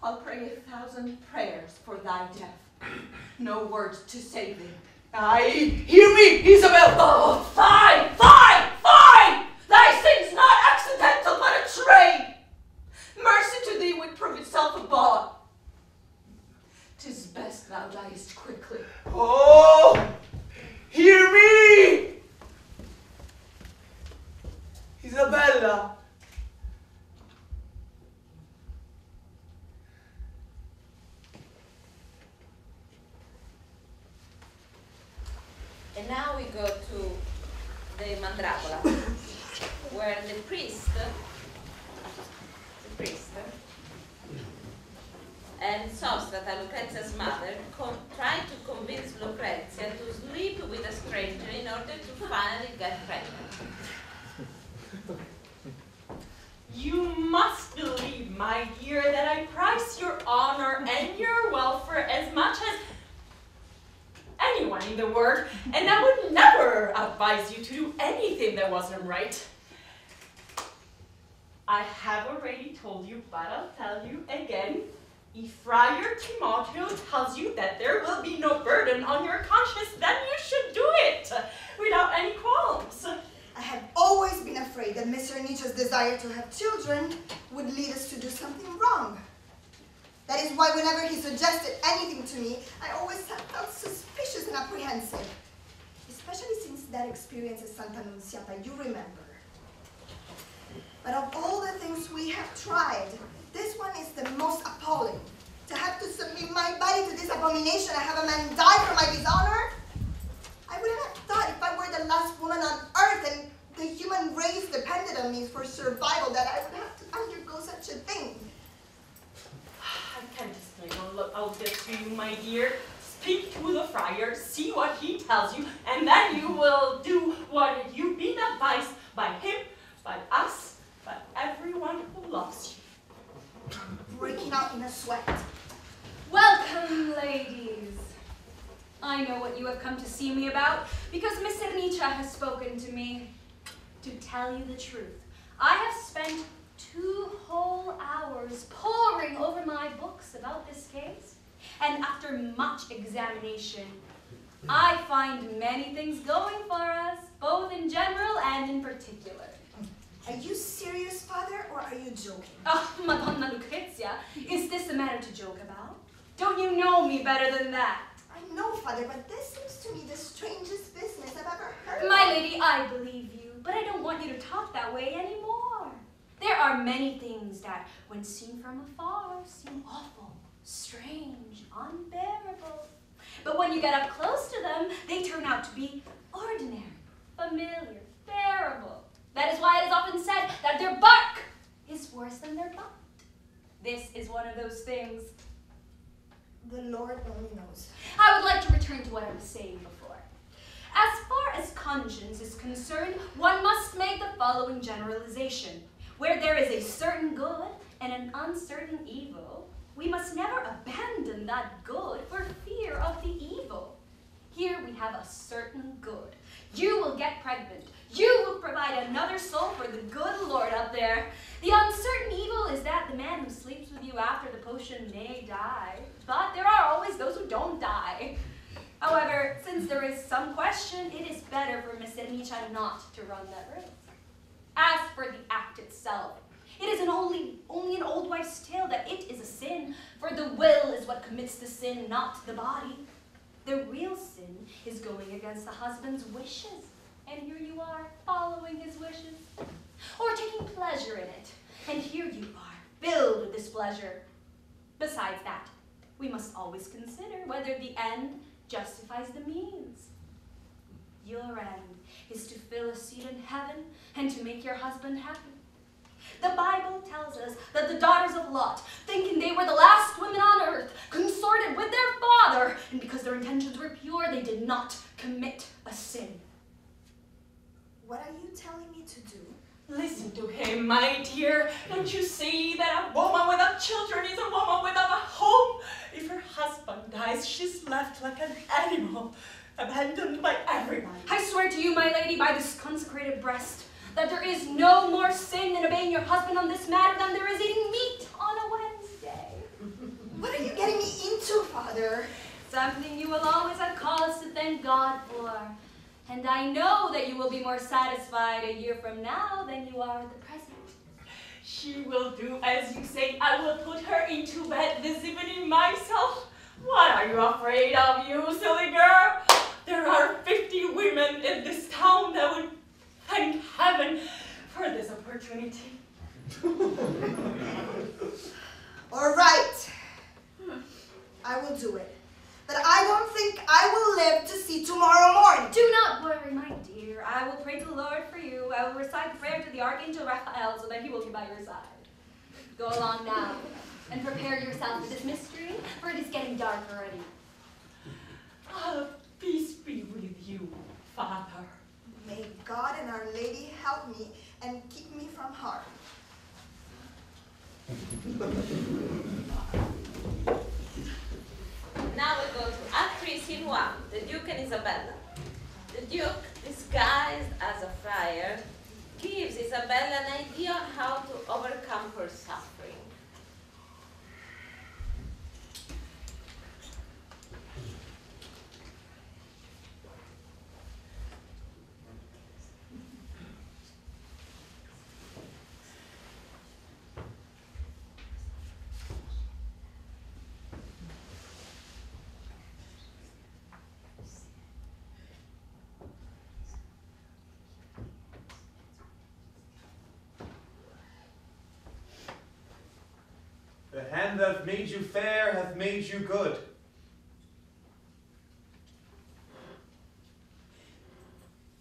I'll pray 1,000 prayers for thy death. No words to save thee. Aye, hear me, Isabel! Oh, fie, fie, fie! Thy sin's not accidental, but a trade. Mercy to thee would prove itself a bond. 'Tis best thou diest quickly. Oh, hear me! Isabella! And now we go to the Mandragola, where the priest and Sostata, Lucrezia's mother, try to convince Lucrezia to sleep with a stranger in order to finally get pregnant. You must believe, my dear, that I price your honor and your welfare as much as anyone in the world, and I would never advise you to do anything that wasn't right. I have already told you, but I'll tell you again. If Friar Timoteo tells you that there will be no burden on your conscience, then you should do it without any qualms. I have always been afraid that Mr. Nietzsche's desire to have children would lead us to do something wrong. That is why whenever he suggested anything to me, I always felt suspicious and apprehensive. Especially since that experience at Santa Nunziata, you remember. But of all the things we have tried, this one is the most appalling. To have to submit my body to this abomination and have a man die for my dishonor? I wouldn't have thought if I were the last woman on earth and the human race depended on me for survival that I would have to undergo such a thing. I can't explain. I'll get to you, my dear. Speak to the friar, see what he tells you, and then you will do what you've been advised by him, by us, by everyone who loves you. Breaking out in a sweat. Welcome, ladies. I know what you have come to see me about, because Mr. Nietzsche has spoken to me. To tell you the truth, I have spent 2 whole hours poring over my books about this case, and after much examination, I find many things going for us, both in general and in particular. Are you serious, Father, or are you joking? Oh, Madonna Lucrezia, is this a matter to joke about? Don't you know me better than that? I know, Father, but this seems to me the strangest business I've ever heard of. My lady, I believe you, but I don't want you to talk that way anymore. There are many things that, when seen from afar, seem awful, strange, unbearable. But when you get up close to them, they turn out to be ordinary, familiar, bearable. That is why it is often said that their bark is worse than their bite. This is one of those things. The Lord only knows. I would like to return to what I was saying before. As far as conscience is concerned, one must make the following generalization. Where there is a certain good and an uncertain evil, we must never abandon that good for fear of the evil. Here we have a certain good. You will get pregnant. You will provide another soul for the good Lord up there. The uncertain evil is that the man who sleeps with you after the potion may die. But there are always those who don't die. However, since there is some question, it is better for Mr. Nietzsche not to run that risk. As for the act itself, it is only an old wife's tale that it is a sin, for the will is what commits the sin, not the body. The real sin is going against the husband's wishes, and here you are, following his wishes, or taking pleasure in it, and here you are, filled with this pleasure. Besides that, we must always consider whether the end justifies the means. Your end is to fill a seat in heaven and to make your husband happy. The Bible tells us that the daughters of Lot, thinking they were the last women on earth, consorted with their father, and because their intentions were pure, they did not commit a sin. What are you telling me to do? Listen to him, my dear. Don't you see that a woman without children is a woman without a home? If her husband dies, she's left like an animal, abandoned by everybody. I swear to you, my lady, by this consecrated breast, that there is no more sin in obeying your husband on this matter than there is eating meat on a Wednesday. What are you getting me into, Father? Something you will always have cause to thank God for. And I know that you will be more satisfied a year from now than you are at the present. She will do as you say. I will put her into bed this evening myself. What are you afraid of, you silly girl? There are 50 women in this town that would thank heaven for this opportunity. All right. I will do it. But I don't think I will live to see tomorrow morning. Do not worry, my dear. I will pray to the Lord for you. I will recite the prayer to the Archangel Raphael so that he will be by your side. Go along now and prepare yourself for this mystery, for it is getting dark already. Peace be with you, Father. May God and Our Lady help me and keep me from harm. Now we go to Act 3, Scene 1, the Duke and Isabella. The Duke, disguised as a friar, gives Isabella an idea on how to overcome her suffering. The hand that hath made you fair hath made you good.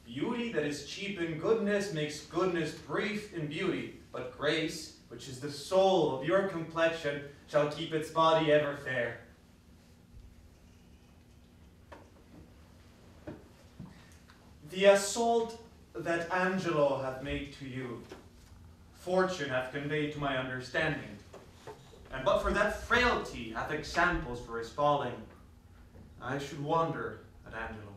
Beauty that is cheap in goodness makes goodness brief in beauty, but grace, which is the soul of your complexion, shall keep its body ever fair. The assault that Angelo hath made to you, fortune hath conveyed to my understanding. And but for that frailty hath examples for his falling, I should wonder at Angelo.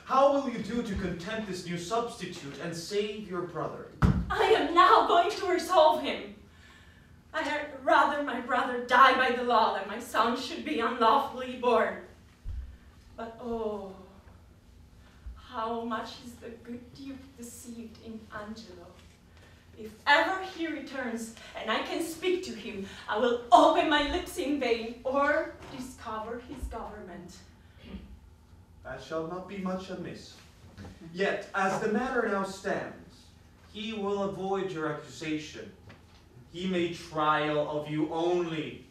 How will you do to content this new substitute and save your brother? I am now going to resolve him. I had rather my brother die by the law than my son should be unlawfully born. But oh, how much is the good Duke deceived in Angelo. If ever he returns and I can speak to him, I will open my lips in vain or discover his government. That shall not be much amiss. Yet, as the matter now stands, he will avoid your accusation. He made trial of you only.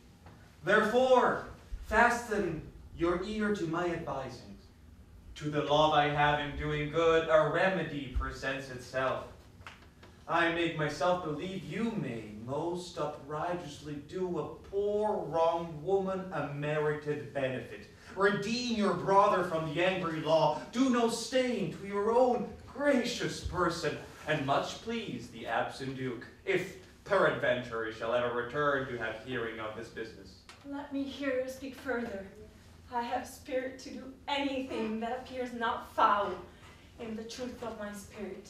Therefore, fasten your ear to my advisings. To the love I have in doing good, a remedy presents itself. I make myself believe you may most uprighteously do a poor wronged woman a merited benefit. Redeem your brother from the angry law. Do no stain to your own gracious person, and much please the absent Duke, if peradventure he shall ever return to have hearing of this business. Let me hear you speak further. I have spirit to do anything that appears not foul in the truth of my spirit.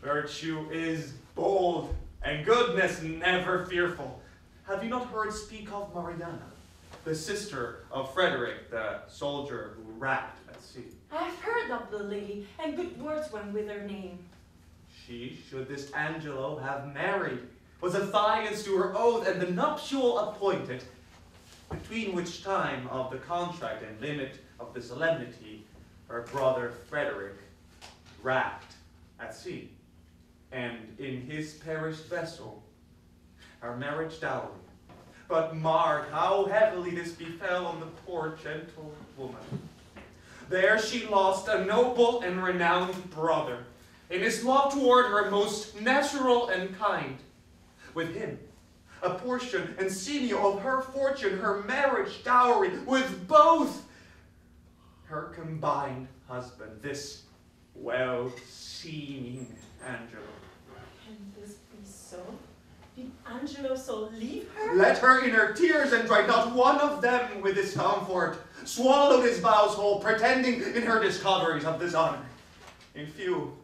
Virtue is bold, and goodness never fearful. Have you not heard speak of Mariana, the sister of Frederick, the soldier who rapped at sea? I have heard of the lady, and good words went with her name. She, should this Angelo have married, was affianced to her oath, and the nuptial appointed, between which time of the contract and limit of the solemnity, her brother Frederick rapped at sea, and in his perished vessel, our marriage dowry, But mark how heavily this befell on the poor gentle woman. There she lost a noble and renowned brother, in his love toward her most natural and kind. With him, a portion and sinew of her fortune, her marriage dowry, with both her combined husband, this well-seeming Angelo. Can this be so? Did Angelo so leave her? Let her in her tears and dry not one of them with his comfort, swallowed his vows whole, pretending in her discoveries of dishonor. In few,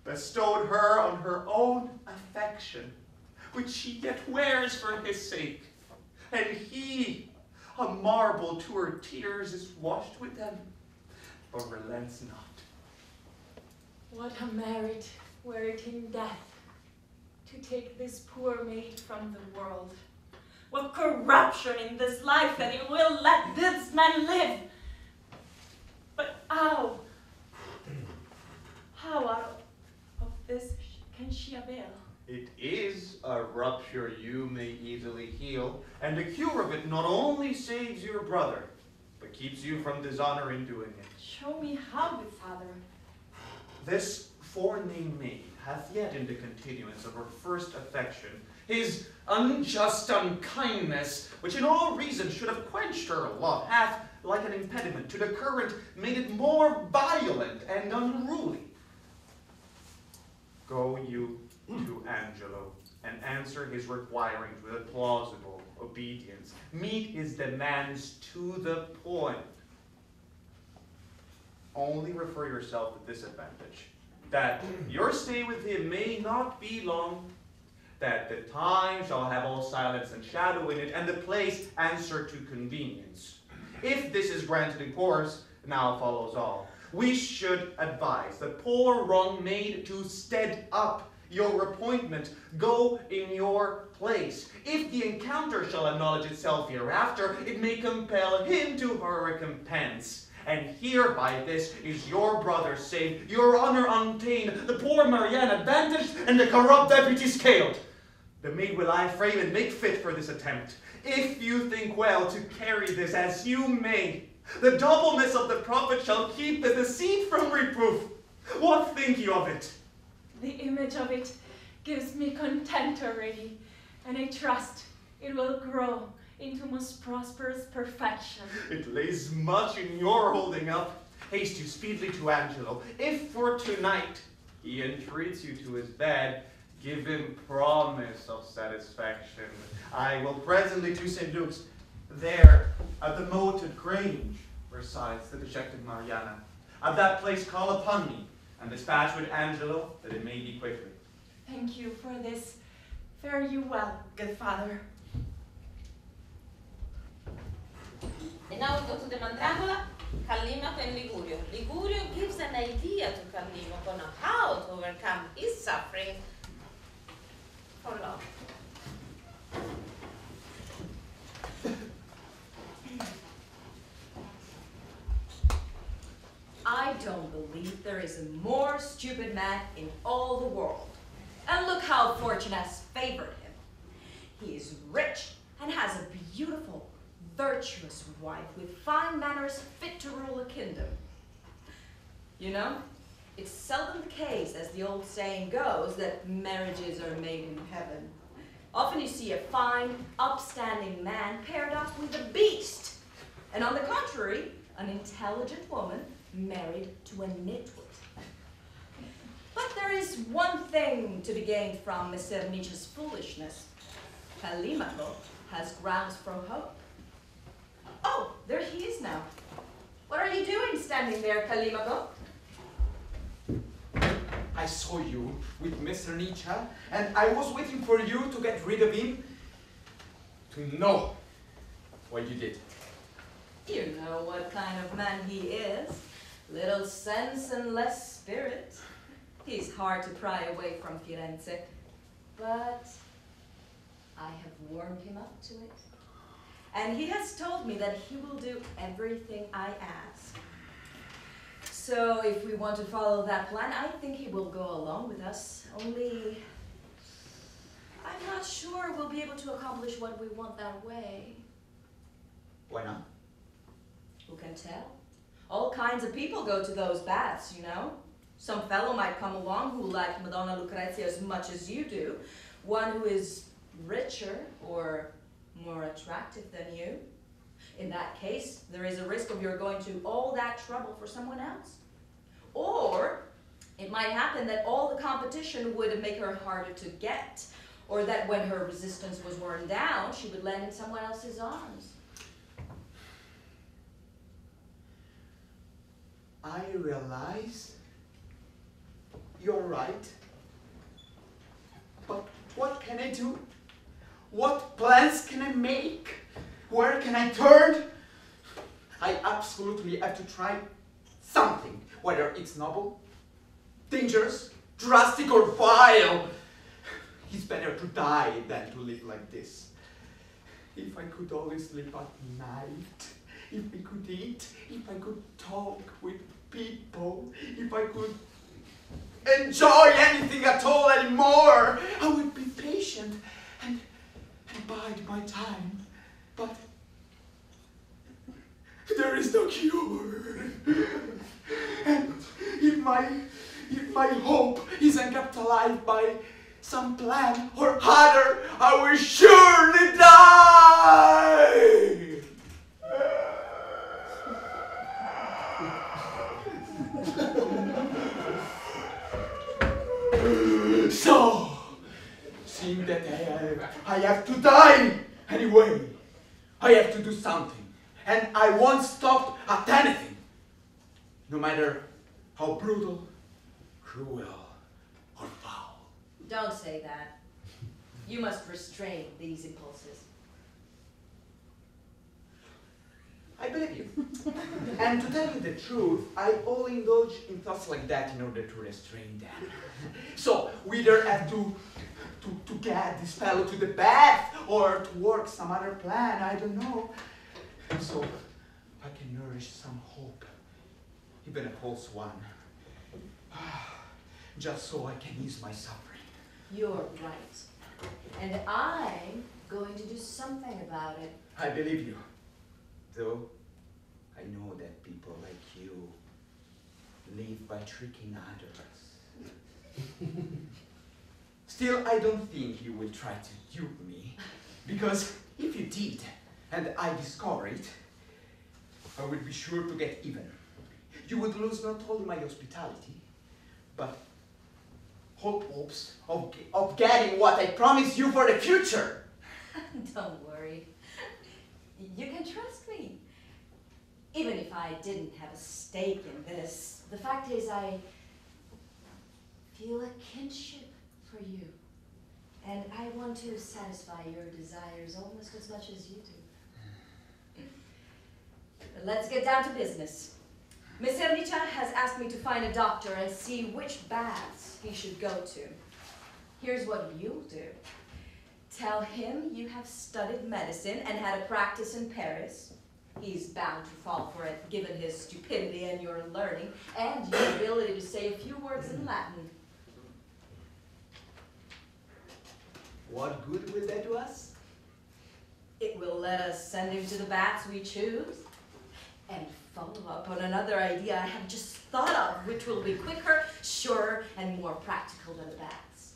bestowed her on her own affection, which she yet wears for his sake. And he, a marble to her tears, is washed with them, but relents not. What a merit were it in death to take this poor maid from the world. What corruption in this life that it will let this man live. But how out of this can she avail? It is a rupture you may easily heal, and the cure of it not only saves your brother, but keeps you from dishonor in doing it. Show me how, good father. This forenamed maid hath yet in the continuance of her first affection his unjust unkindness, which in all reason should have quenched her love, hath, like an impediment to the current, made it more violent and unruly. Go you to Angelo, and answer his requirings with a plausible obedience. Meet his demands to the point. Only refer yourself with this advantage, that your stay with him may not be long, that the time shall have all silence and shadow in it, and the place answer to convenience. If this is granted in course, now follows all. We should advise the poor wrong maid to stead up your appointment, go in your place. If the encounter shall acknowledge itself hereafter, it may compel him to her recompense. And hereby this is your brother saved, your honor untainted, the poor Marianne advantaged, and the corrupt deputy scaled. The maid will I frame and make fit for this attempt. If you think well to carry this as you may, the doubleness of the prophet shall keep the deceit from reproof. What think you of it? The image of it gives me content already, and I trust it will grow into most prosperous perfection. It lays much in your holding up. Haste you speedily to Angelo. If for tonight he entreats you to his bed, give him promise of satisfaction. I will presently to St. Luke's. There, at the moated grange, resides the dejected Mariana. At that place call upon me, and dispatch with Angelo, that it may be quickly. Thank you for this. Fare you well, good father. And now we go to the Mandragola, Callimaco and Ligurio. Ligurio gives an idea to Callimaco on how to overcome his suffering for love. I don't believe there is a more stupid man in all the world. And look how fortune has favored him. He is rich and has a beautiful, virtuous wife with fine manners fit to rule a kingdom. You know, it's seldom the case, as the old saying goes, that marriages are made in heaven. Often you see a fine, upstanding man paired up with a beast. And on the contrary, an intelligent woman married to a nitwit. But there is one thing to be gained from Mr. Nietzsche's foolishness. Callimaco has grounds for hope. Oh, there he is now. What are you doing standing there, Callimaco? I saw you with Mr. Nietzsche, and I was waiting for you to get rid of him, to know what you did. You know what kind of man he is. Little sense and less spirit. He's hard to pry away from Firenze, but I have warmed him up to it. And he has told me that he will do everything I ask. So if we want to follow that plan, I think he will go along with us. Only I'm not sure we'll be able to accomplish what we want that way. Why not? Who can tell? All kinds of people go to those baths, you know. Some fellow might come along who like Madonna Lucrezia as much as you do. One who is richer or more attractive than you. In that case, there is a risk of your going to all that trouble for someone else. Or it might happen that all the competition would make her harder to get, or that when her resistance was worn down, she would land in someone else's arms. I realize you're right. But what can I do? What plans can I make? Where can I turn? I absolutely have to try something, whether it's noble, dangerous, drastic, or vile. It's better to die than to live like this. If I could only sleep at night, if I could eat, if I could talk with people, if I could enjoy anything at all anymore, I would be patient and bide my time. But there is no cure. And if my hope isn't kept alive by some plan or other, I will surely die. So, seeing that I have to die anyway, I have to do something, and I won't stop at anything, no matter how brutal, cruel, or foul. Don't say that. You must restrain these impulses. I believe you. And to tell you the truth, I only indulge in thoughts like that in order to restrain them. So, we either have to get this fellow to the bath or to work some other plan, I don't know. So, I can nourish some hope, even a false one. Just so I can ease my suffering. You're right. And I'm going to do something about it. I believe you. Though, I know that people like you live by tricking others. Still, I don't think you will try to dupe me, because if you did, and I discover it, I would be sure to get even. You would lose not only my hospitality, but all hopes of getting what I promised you for the future. Don't worry. You can trust me. Even if I didn't have a stake in this, the fact is I feel a kinship for you. And I want to satisfy your desires almost as much as you do. But let's get down to business. Miss Zerilli has asked me to find a doctor and see which baths he should go to. Here's what you'll do. Tell him you have studied medicine and had a practice in Paris. He's bound to fall for it, given his stupidity and your learning, and your ability to say a few words in Latin. What good will that do us? It will let us send him to the baths we choose, and follow up on another idea I have just thought of, which will be quicker, surer, and more practical than the baths.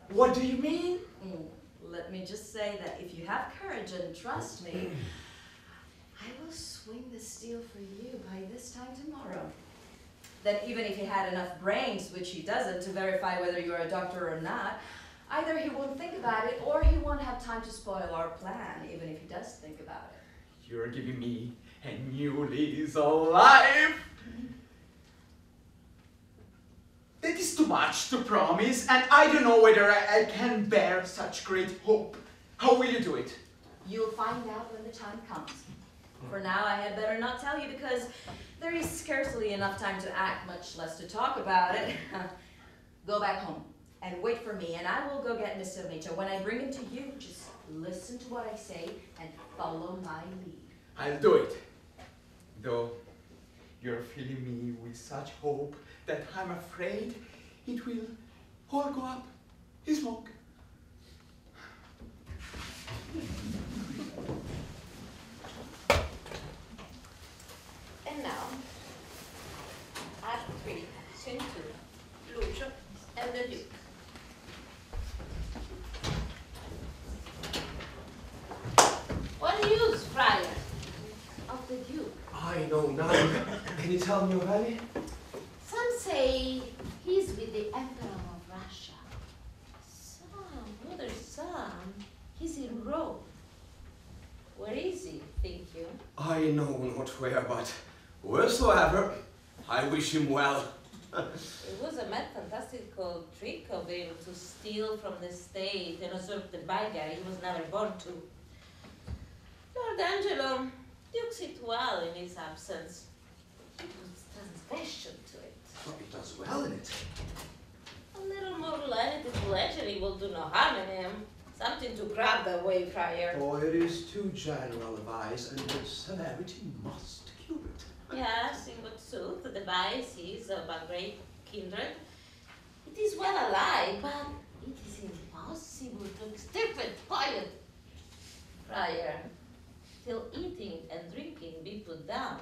What do you mean? Let me just say that if you have courage and trust me, I will swing this deal for you by this time tomorrow. Then even if he had enough brains, which he doesn't, to verify whether you're a doctor or not, either he won't think about it or he won't have time to spoil our plan, even if he does think about it. You're giving me a new lease of life. That is too much to promise, and I don't know whether I can bear such great hope. How will you do it? You'll find out when the time comes. For now, I had better not tell you because there is scarcely enough time to act, much less to talk about it. Go back home and wait for me, and I will go get Mr. Zerilli. When I bring him to you, just listen to what I say and follow my lead. I'll do it. Though you're filling me with such hope that I'm afraid it will all go up He's wrong. And now, Act 3, Scene 2, Lucio and the Duke. What news, Friar, of the Duke? I know none. Can you tell me already? Some say he's with the Emperor of Russia. Some, he's in Rome. Where is he, think you? I know not where, but wheresoever, I wish him well. It was a mad fantastical trick of him to steal from the state and usurp the beggar he was never born to. Lord Angelo dukes it well in his absence. He puts transgression to it. But he does well in it. A little more lenity to lechery will do no harm in him. Something to grab the way, Friar. Oh, it is too general a vice, and its severity must cure it. Yes, in good sooth, the vice is of a great kindred. It is well allied, but it is impossible to extirpate quiet, Friar, till eating and drinking be put down.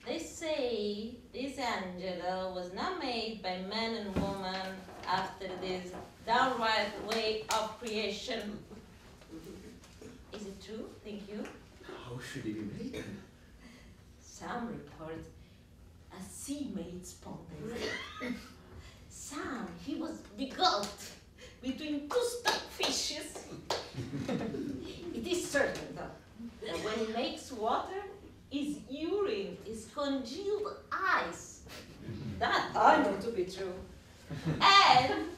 They say this Angelo was not made by man and woman after this downright way of creation. Is it true, think you? How should he be made? Some report a sea-made spontaneity. Some he was begot between two stuck fishes. It is certain, though, that when he makes water, his urine is congealed ice. That I know to be true. And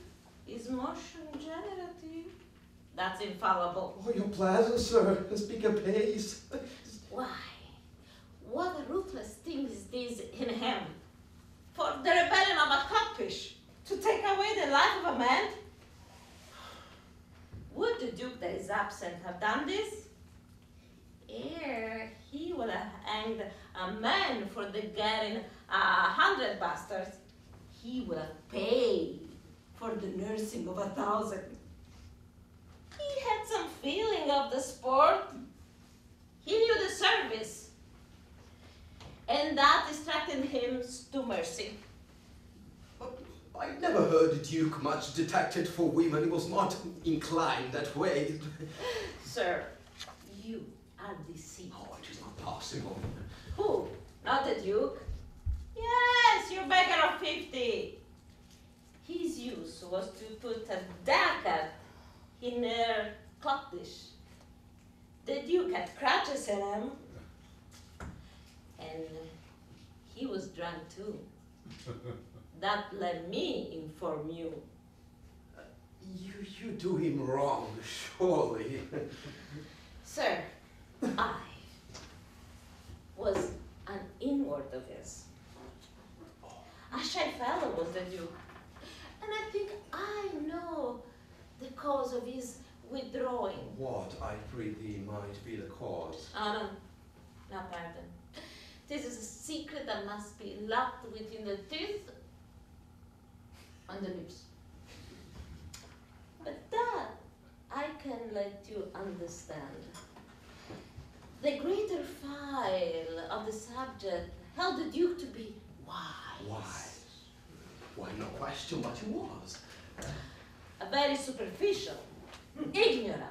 his motion generative. That's infallible. Oh, your pleasure, sir. Speak apace. Why? What a ruthless thing is this in him? For the rebellion of a codfish to take away the life of a man? Would the Duke that is absent have done this? Ere he would have hanged a man for the getting 100 bastards, he would have paid for the nursing of 1,000. He had some feeling of the sport. He knew the service. And that distracted him to mercy. I never heard the Duke much detected for women. He was not inclined that way. Sir, you are deceived. Oh, it is not possible. Who? Not the Duke? Yes, your beggar of 50. His use was to put a ducat in her clock dish. The Duke had crutches in him. And he was drunk too. That let me inform you. You do him wrong, surely. Sir, I was an inward of his. A shy fellow was the Duke. And I think I know the cause of his withdrawing. What, I prithee, might be the cause? Oh, no, pardon. This is a secret that must be locked within the teeth and the lips. But that I can let you understand. The greater file of the subject held the Duke to be wise. Wise? Why, no question but he was. A very superficial, ignorant,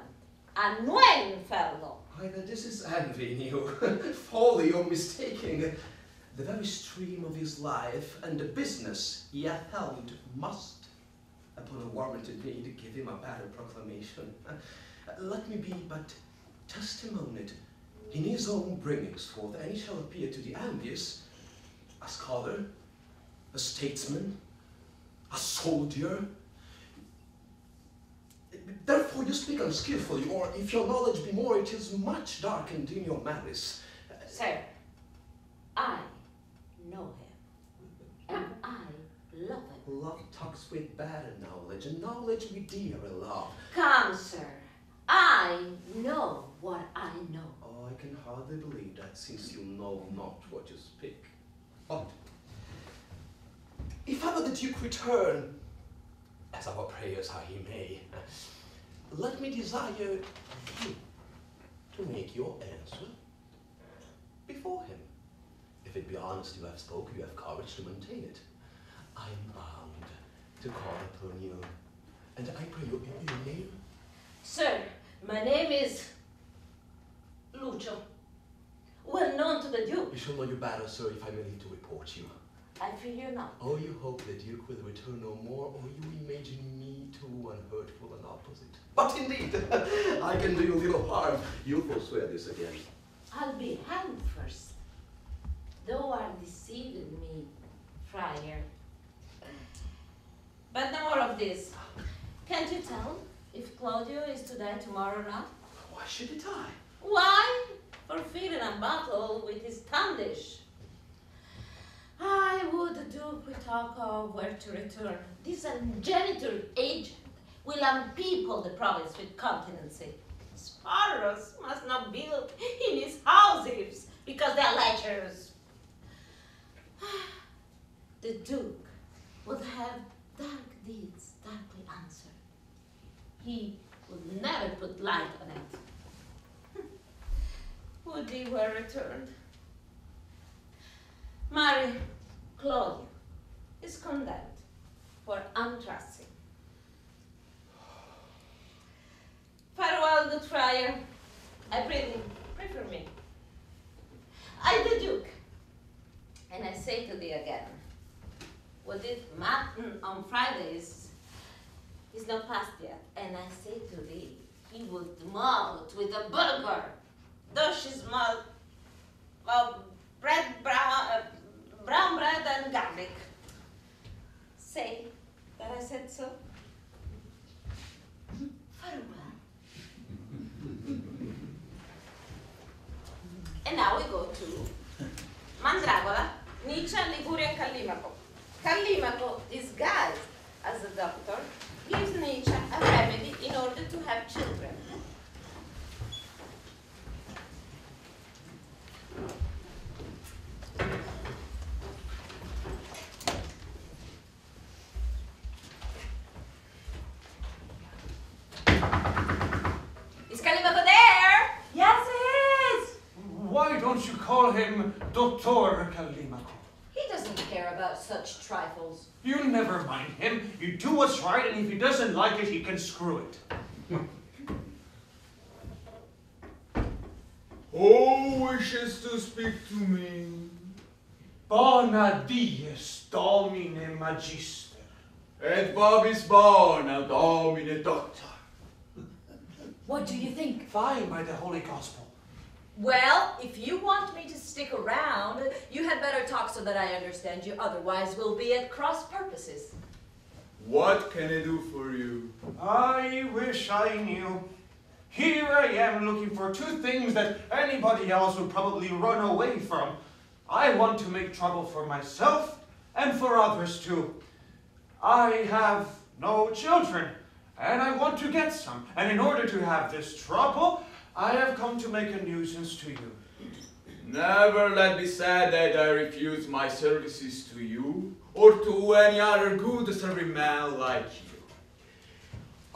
unwilling fellow. Either this is envy in you, folly or mistaking. The very stream of his life and the business he hath held must, upon a warranted need, give him a better proclamation. Let me be but testimonied in his own bringings forth, and he shall appear to the envious a scholar, a statesman, a soldier. Therefore you speak unskillfully, or if your knowledge be more, it is much darkened in your malice. Sir, I know him, and I love him. Love talks with better knowledge, and knowledge with dearer love. Come, sir, I know what I know. Oh, I can hardly believe that, since you know not what you speak. But if ever the Duke return, as our prayers how he may, let me desire you to make your answer before him. If it be honest you have spoken, you have courage to maintain it. I am bound to call upon you, and I pray you in your name. Sir, my name is Lucio, well known to the Duke. You shall know you better, sir, if I may leave to report you. I fear you not. Oh, you hope the Duke will return no more, or you imagine me too unhurtful and opposite. But indeed, I can do you little harm. You forswear this again. I'll be hanged first. Thou art deceiving me, friar. But no more of this. Can't you tell if Claudio is to die tomorrow or not? Why should he die? Why? For feeding a battle with his tandish. I would the Duke will talk of where to return. This ungenital agent will unpeople the province with continency. Sparrows must not build in his houses because they are lecherous. The Duke would have dark deeds darkly answered. He would never put light on it. Would he were returned? Mary Claudio is condemned for untrusting. Farewell, good friar. I pray thee, pray for me. I the Duke, and I say to thee again, what is mutton on Fridays is not past yet, and I say to thee, he would malt with a burger, though she small, brown bread and garlic. Say that I said so. Farewell. And now we go to Mandragola, Nietzsche, Liguria, and Callimaco. Callimaco, disguised as a doctor, gives Nietzsche a remedy in order to have children. Is Callimaco there? Yes, it is! Why don't you call him Dr. Callimaco? He doesn't care about such trifles. You never mind him. You do what's right, and if he doesn't like it, he can screw it. Who wishes to speak to me? Bona dies, Domine Magister. Et vobis bona, Domine Doctor. What do you think? Fine by the Holy Gospel. Well, if you want me to stick around, you had better talk so that I understand you. Otherwise, we'll be at cross purposes. What can I do for you? I wish I knew. Here I am looking for two things that anybody else would probably run away from. I want to make trouble for myself and for others too. I have no children, and I want to get some. And in order to have this trouble, I have come to make a nuisance to you. Never let be said that I refuse my services to you, or to any other good serving man like you.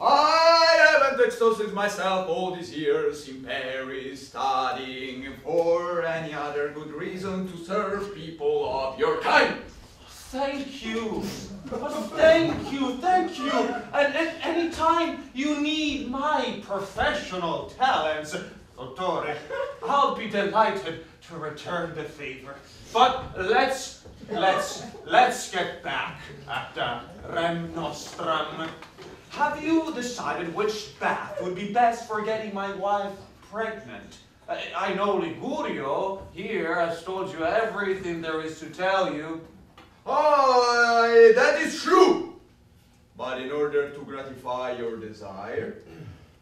I haven't exhausted myself all these years in Paris, studying for any other good reason to serve people of your kind. Thank you. Thank you, thank you. And at any time you need my professional talents, Dottore, I'll be delighted to return the favor. But let's get back at Rem Nostrum. Have you decided which bath would be best for getting my wife pregnant? I know Ligurio here has told you everything there is to tell you. Oh, that is true. But in order to gratify your desire,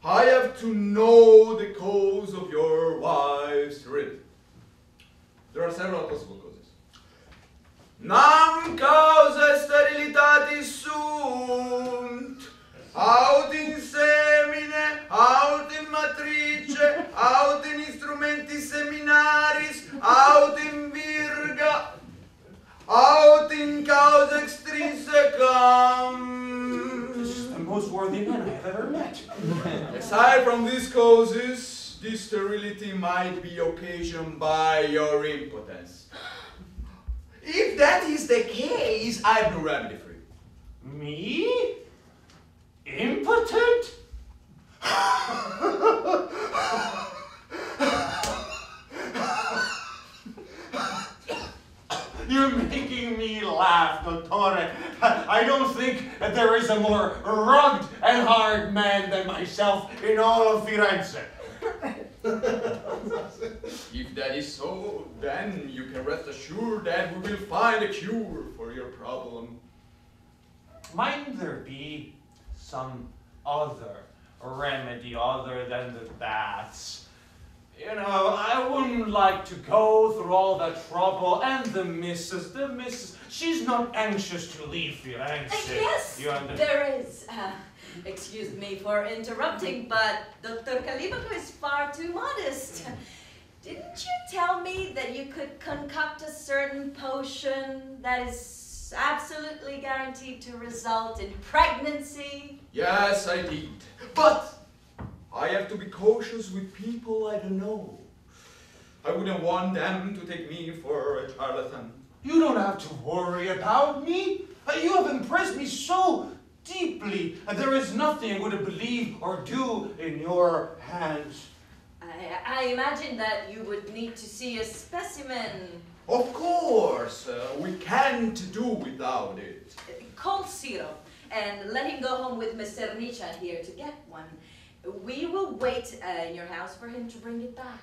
I have to know the cause of your wife's sterility. There are several possible causes. Nam causa sterilitatis sunt, aut in semine, aut in matrice, aut in instrumenti seminaris, aut in virga, aut in causa extrinsecam. most worthy men I have ever met. Aside from these causes, this sterility might be occasioned by your impotence. If that is the case, I have no remedy for you. Me? Impotent? You're making me laugh, Dottore. I don't think that there is a more rugged and hard man than myself in all of Firenze. If that is so, then you can rest assured that we will find a cure for your problem. Might there be some other remedy other than the baths? You know, I wouldn't like to go through all that trouble, and the missus, she's not anxious to leave Firenze. Yes, there is. Excuse me for interrupting, but Dr. Calibaco is far too modest. Didn't you tell me that you could concoct a certain potion that is absolutely guaranteed to result in pregnancy? Yes, I did. But I have to be cautious with people I don't know. I wouldn't want them to take me for a charlatan. You don't have to worry about me. You have impressed me so deeply, and there is nothing I would believe or do in your hands. I imagine that you would need to see a specimen. Of course, we can't do without it. Call Ciro and let him go home with Mr. Niccia here to get one. We will wait in your house for him to bring it back.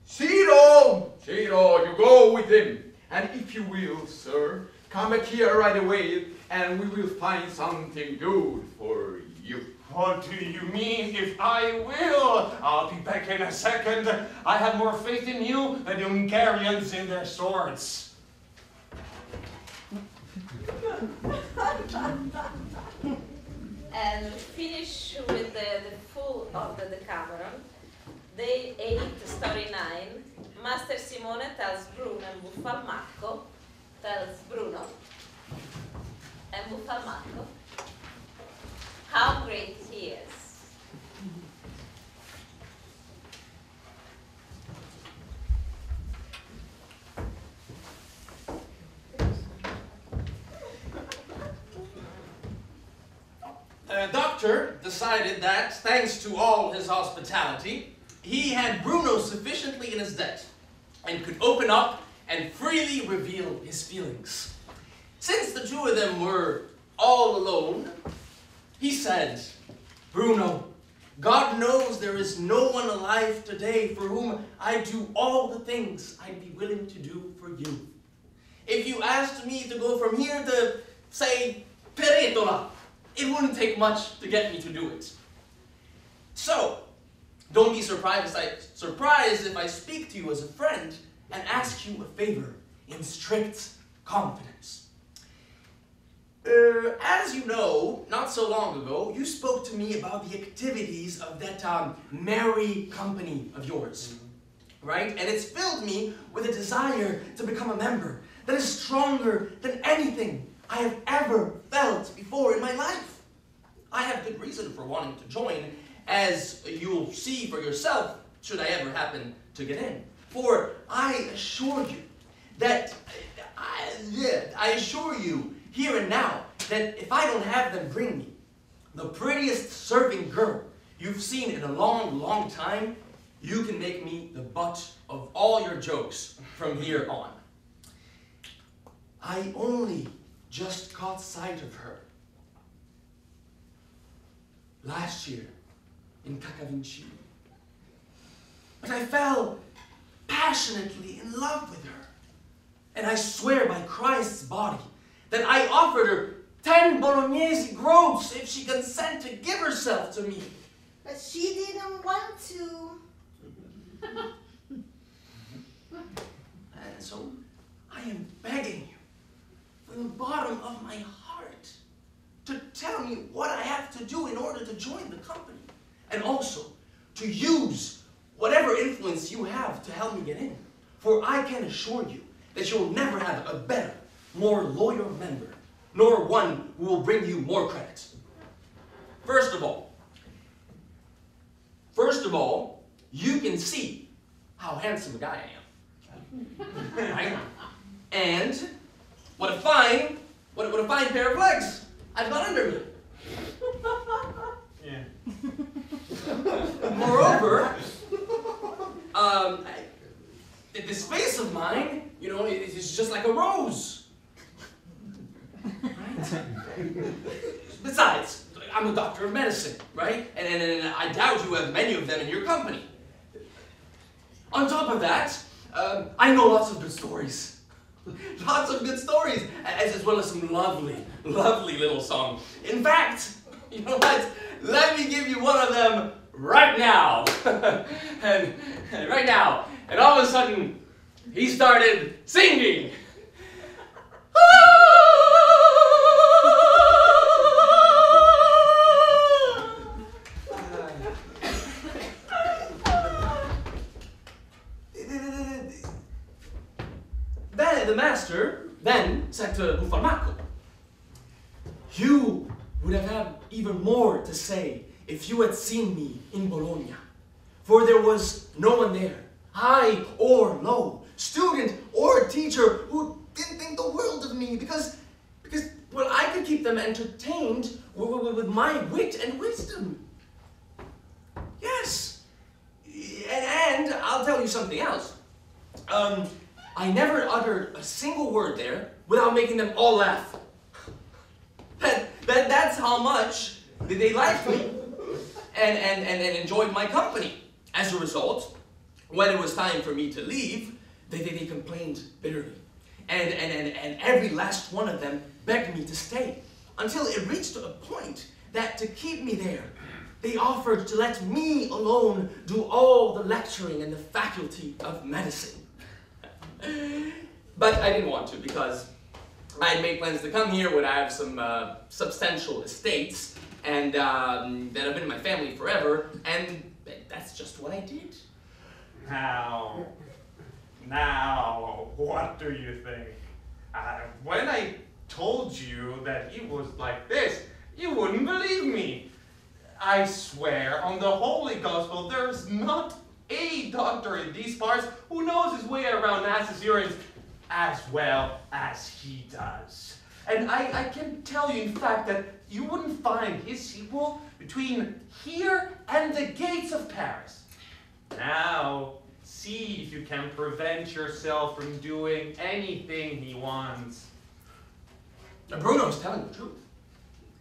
Ciro! Ciro, you go with him. And if you will, sir, come back here right away and we will find something good for you. What do you mean, if I will? I'll be back in a second. I have more faith in you than the Hungarians in their swords. And finish with the full of the Decameron. Day 8, story 9. Master Simone tells Bruno and Buffalmacco, tells Bruno and Buffalmacco how great he is. The doctor decided that, thanks to all his hospitality, he had Bruno sufficiently in his debt and could open up and freely reveal his feelings. Since the two of them were all alone, he said, "Bruno, God knows there is no one alive today for whom I'd do all the things I'd be willing to do for you. If you asked me to go from here to, say, Peretola, it wouldn't take much to get me to do it. So, don't be surprised if I speak to you as a friend and ask you a favor in strict confidence. As you know, not so long ago, you spoke to me about the activities of that merry company of yours, right? And it's filled me with a desire to become a member that is stronger than anything I have ever felt before in my life. I have good reason for wanting to join, as you'll see for yourself, should I ever happen to get in. For I assure you that, I assure you here and now, that if I don't have them bring me the prettiest serving girl you've seen in a long, long time, you can make me the butt of all your jokes from here on. I only just caught sight of her last year in Cacavinci, but I fell passionately in love with her, and I swear by Christ's body that I offered her 10 Bolognese groats if she consent to give herself to me. But she didn't want to. And so I am begging you from the bottom of my heart to tell me what I have to do in order to join the company, and also to use whatever influence you have to help me get in. For I can assure you that you'll never have a better, more loyal member, nor one who will bring you more credit. First of all, you can see how handsome a guy I am. Right? And what a fine pair of legs I've got under me. Yeah. Moreover, this face of mine, you know, is just like a rose. Right? Besides, I'm a doctor of medicine, right? And I doubt you have many of them in your company. On top of that, I know lots of good stories. Lots of good stories, as well as some lovely, lovely little songs. In fact, you know what? Let me give you one of them right now. and right now. And all of a sudden, he started singing. The master then said to Buffalmacco, "You would have had even more to say if you had seen me in Bologna, for there was no one there, high or low, student or teacher, who didn't think the world of me, because well, I could keep them entertained with my wit and wisdom. Yes, and I'll tell you something else. I never uttered a single word there without making them all laugh. That's how much they liked me and enjoyed my company. As a result, when it was time for me to leave, they complained bitterly. And every last one of them begged me to stay, until it reached a point that to keep me there, they offered to let me alone do all the lecturing in the faculty of medicine. But I didn't want to, because I had made plans to come here when I have some substantial estates and that have been in my family forever, and that's just what I did. Now, what do you think? When I told you that he was like this, you wouldn't believe me. I swear on the Holy Gospel, there's not a doctor in these parts who knows his way around asses' urines as well as he does. And I can tell you, in fact, that you wouldn't find his equal between here and the gates of Paris. Now, see if you can prevent yourself from doing anything he wants. Bruno's telling the truth.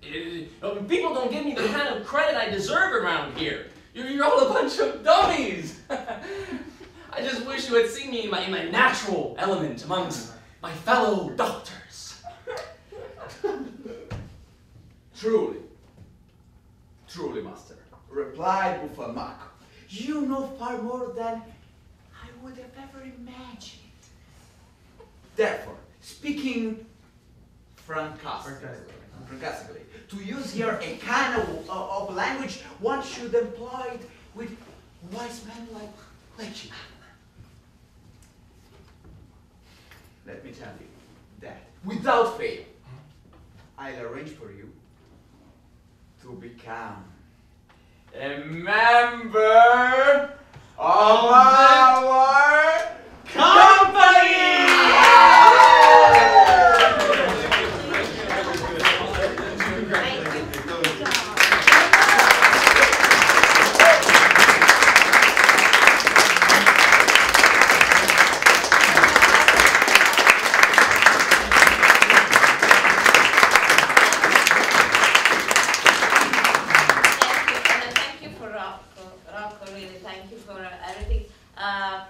People don't give me the kind of credit I deserve around here. You're all a bunch of dummies. I just wish you had seen me in my natural element amongst my fellow doctors. Truly, master, replied Buffalmacco, you know far more than I would have ever imagined. Therefore, speaking francastically, to use here a kind of language one should employ it with wise men like you. Let me tell you that, without fail, I'll arrange for you to become a member of our company!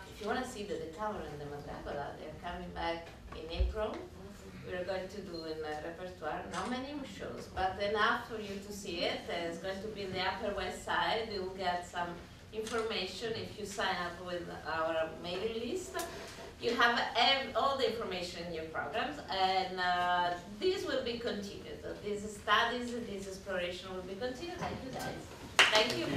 If you want to see the Decameron and the Mandragola, they're coming back in April. We're going to do in the repertoire, not many shows, but enough for you to see it. It's going to be in the Upper West Side. You'll get some information if you sign up with our mailing list. You have all the information in your programs, and these will be continued. These studies, this exploration will be continued. Thank you, guys. Thank you.